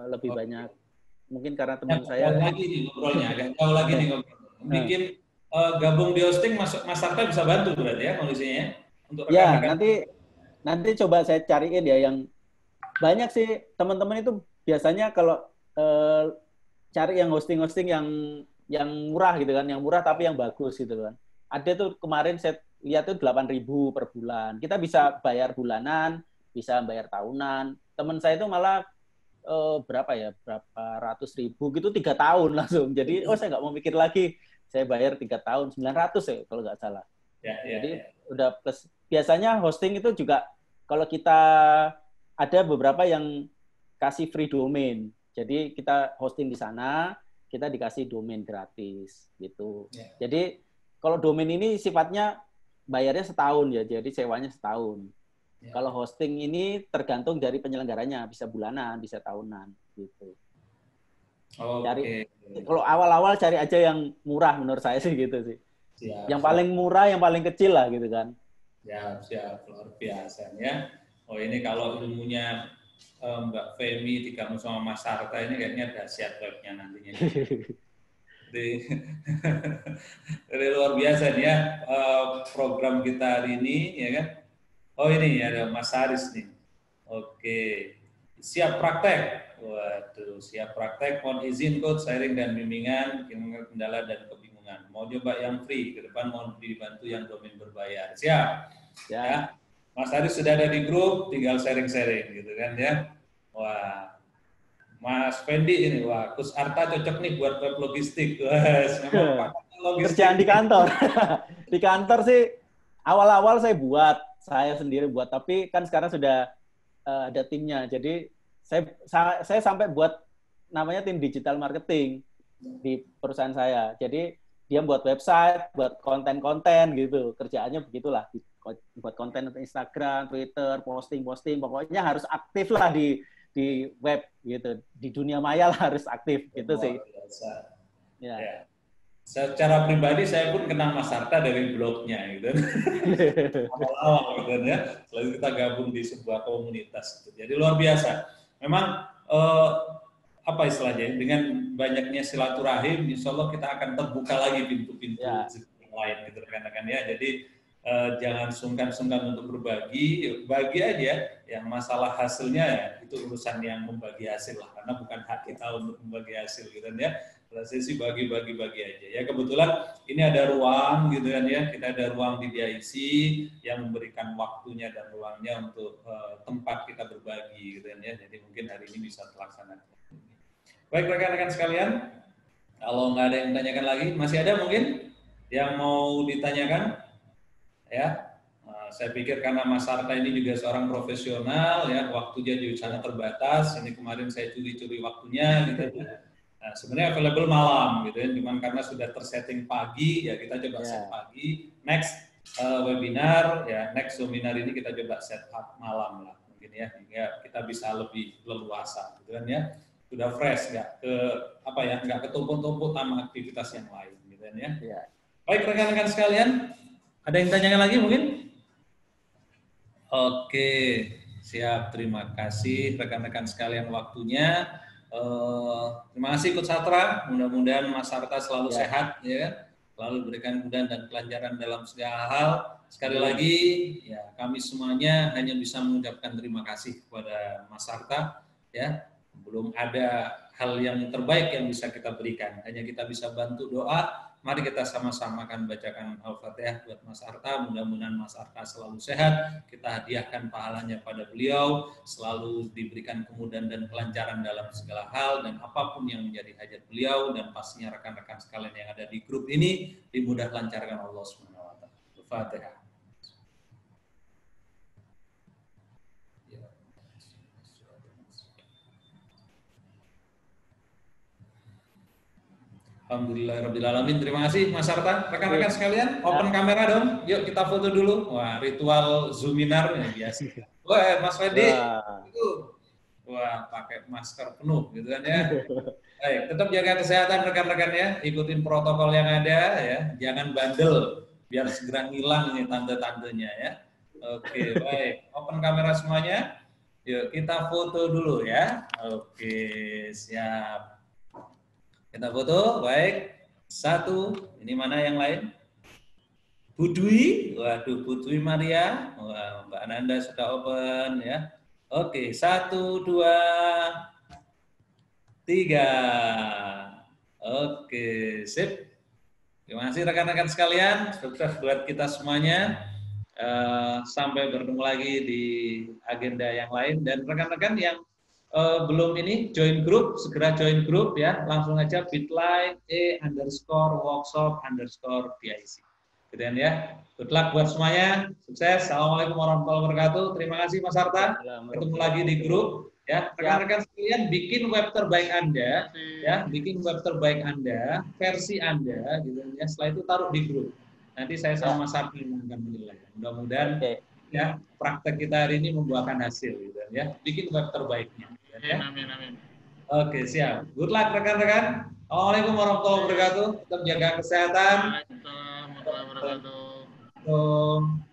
lebih banyak. Mungkin karena teman saya. Lagi nih ngobrolnya, agak jauh lagi nih ngobrolnya. Bikin gabung di hosting, Mas Arta bisa bantu berarti ya kondisinya untuk rekan-rekan. Ya, nanti coba saya cariin ya yang banyak sih teman-teman itu biasanya kalau cari yang hosting-hosting yang murah gitu kan, yang murah tapi yang bagus gitu kan. Ada tuh kemarin saya lihat tuh 8.000 per bulan. Kita bisa bayar bulanan, bisa bayar tahunan. Teman saya itu malah berapa ratus ribu gitu 3 tahun langsung. Jadi saya nggak mau mikir lagi, saya bayar 3 tahun 900 ya kalau nggak salah. Jadi udah plus. Biasanya hosting itu juga kalau kita ada beberapa yang kasih free domain. Jadi kita hosting di sana, kita dikasih domain gratis gitu. Jadi kalau domain ini sifatnya bayarnya setahun ya, jadi sewanya setahun. Kalau hosting ini tergantung dari penyelenggaranya, bisa bulanan, bisa tahunan gitu. Cari, kalau awal-awal cari aja yang murah menurut saya sih gitu sih. Yang paling murah, yang paling kecil lah gitu kan. Siap, luar biasa ya. Oh ini kalau ilmunya Mbak Femi digabung sama Mas Sarta ini kayaknya dahsyat webnya nantinya. Jadi luar biasa nih ya program kita hari ini ya kan. Oh ini ada Mas Haris nih. Oke. Siap praktek. Waduh, siap praktek. Mohon izin coach sharing dan bimbingan kendala dan kebingungan. Mau coba yang free, ke depan mohon dibantu yang domain berbayar. Siap. Ya. Mas Haris sudah ada di grup, tinggal sharing-sharing gitu kan ya. Wah. Mas Fendi ini, wah, Kus Arta cocok nih buat web logistik. Logistik. Kerjaan di kantor. Di kantor sih awal-awal saya sendiri buat, tapi kan sekarang sudah ada timnya. Jadi saya sampai buat namanya tim digital marketing di perusahaan saya. Jadi dia buat website, buat konten-konten gitu. Kerjaannya begitulah, buat konten untuk Instagram, Twitter, posting, pokoknya harus aktif lah di web gitu, di dunia maya lah harus aktif gitu sih. Ya. Secara pribadi saya pun kenal Mas Sarta dari blognya gitu. Awal-awal gitu ya. Lalu kita gabung di sebuah komunitas gitu. Jadi luar biasa. Memang apa istilahnya, dengan banyaknya silaturahim, insya Allah kita akan terbuka lagi pintu-pintu yang lain gitu rekan-rekan ya. Jadi jangan sungkan-sungkan untuk berbagi, bagi aja. Yang masalah hasilnya ya itu urusan yang membagi hasil lah, karena bukan hak kita untuk membagi hasil gitu kan ya. Saya sih bagi aja. Ya kebetulan ini ada ruang gitu kan ya, kita ada ruang di DIC yang memberikan waktunya dan ruangnya untuk tempat kita berbagi gitu kan ya. Jadi mungkin hari ini bisa terlaksana. Baik rekan-rekan sekalian, kalau nggak ada yang ditanyakan lagi, masih ada mungkin yang mau ditanyakan? Ya, saya pikir karena Mas Sarta ini juga seorang profesional ya, waktunya di sana terbatas. Ini kemarin saya curi-curi waktunya gitu. Nah, sebenarnya available malam gitu ya, cuman karena sudah tersetting pagi ya kita coba set pagi. Next webinar ya, next seminar ini kita coba set up malam lah mungkin ya, hingga kita bisa lebih leluasa gitu kan ya. Sudah fresh nggak ketumpuk-tumpuk sama aktivitas yang lain gitu kan ya. Baik rekan-rekan sekalian, ada yang tanyakan lagi mungkin? Oke, siap. Terima kasih rekan-rekan sekalian waktunya. Terima kasih Coach Satra. Mudah-mudahan Mas Sarta selalu sehat, ya, selalu berikan kemudahan dan kelancaran dalam segala hal. Sekali lagi, ya kami semuanya hanya bisa mengucapkan terima kasih kepada Mas Sarta. Ya, belum ada hal yang terbaik yang bisa kita berikan. Hanya kita bisa bantu doa. Mari kita sama-sama akan bacakan Al-Fatihah buat Mas Sarta. Mudah-mudahan Mas Sarta selalu sehat. Kita hadiahkan pahalanya pada beliau. Selalu diberikan kemudahan dan kelancaran dalam segala hal. Dan apapun yang menjadi hajat beliau. Dan pastinya rekan-rekan sekalian yang ada di grup ini. Dimudah lancarkan Allah SWT. Al-Fatihah. Alhamdulillahirrahmanirrahim. Terima kasih Mas Sarta. Rekan-rekan sekalian, open kamera dong. Yuk kita foto dulu. Wah, ritual Zoominar ini biasa. Wah, Mas Fendi. Wah, pakai masker penuh gitu kan ya. Baik, tetap jaga kesehatan rekan-rekan ya. Ikutin protokol yang ada ya. Jangan bandel biar segera ngilang ini tanda-tandanya ya. Oke, baik. Open kamera semuanya. Yuk kita foto dulu ya. Oke, siap. Kita foto, baik. Satu, ini mana yang lain? Bu Dwi, waduh Bu Dwi Maria, wah, Mbak Ananda sudah open ya. Oke, 1, 2, 3. Oke, sip. Terima kasih rekan-rekan sekalian, sukses buat kita semuanya. Sampai bertemu lagi di agenda yang lain, dan rekan-rekan yang belum ini join grup, segera join grup ya, langsung aja bit.ly/workshop_DIC. Gitu ya. Good luck buat semuanya, sukses. Assalamualaikum warahmatullahi wabarakatuh. Terima kasih Mas Sarta. Ketemu lagi di grup ya. Rekan-rekan sekalian, bikin web terbaik Anda ya, bikin web terbaik Anda, versi Anda gitu ya. Setelah itu taruh di grup. Nanti saya sama Mas Sarta yang akan menilai. Mudah-mudahan ya praktek kita hari ini membuahkan hasil gitu ya. Bikin web terbaiknya. Ya. Amin. Oke, siap. Good luck rekan-rekan. Assalamualaikum warahmatullahi wabarakatuh. Tetap jaga kesehatan. Waalaikumsalam warahmatullahi wabarakatuh.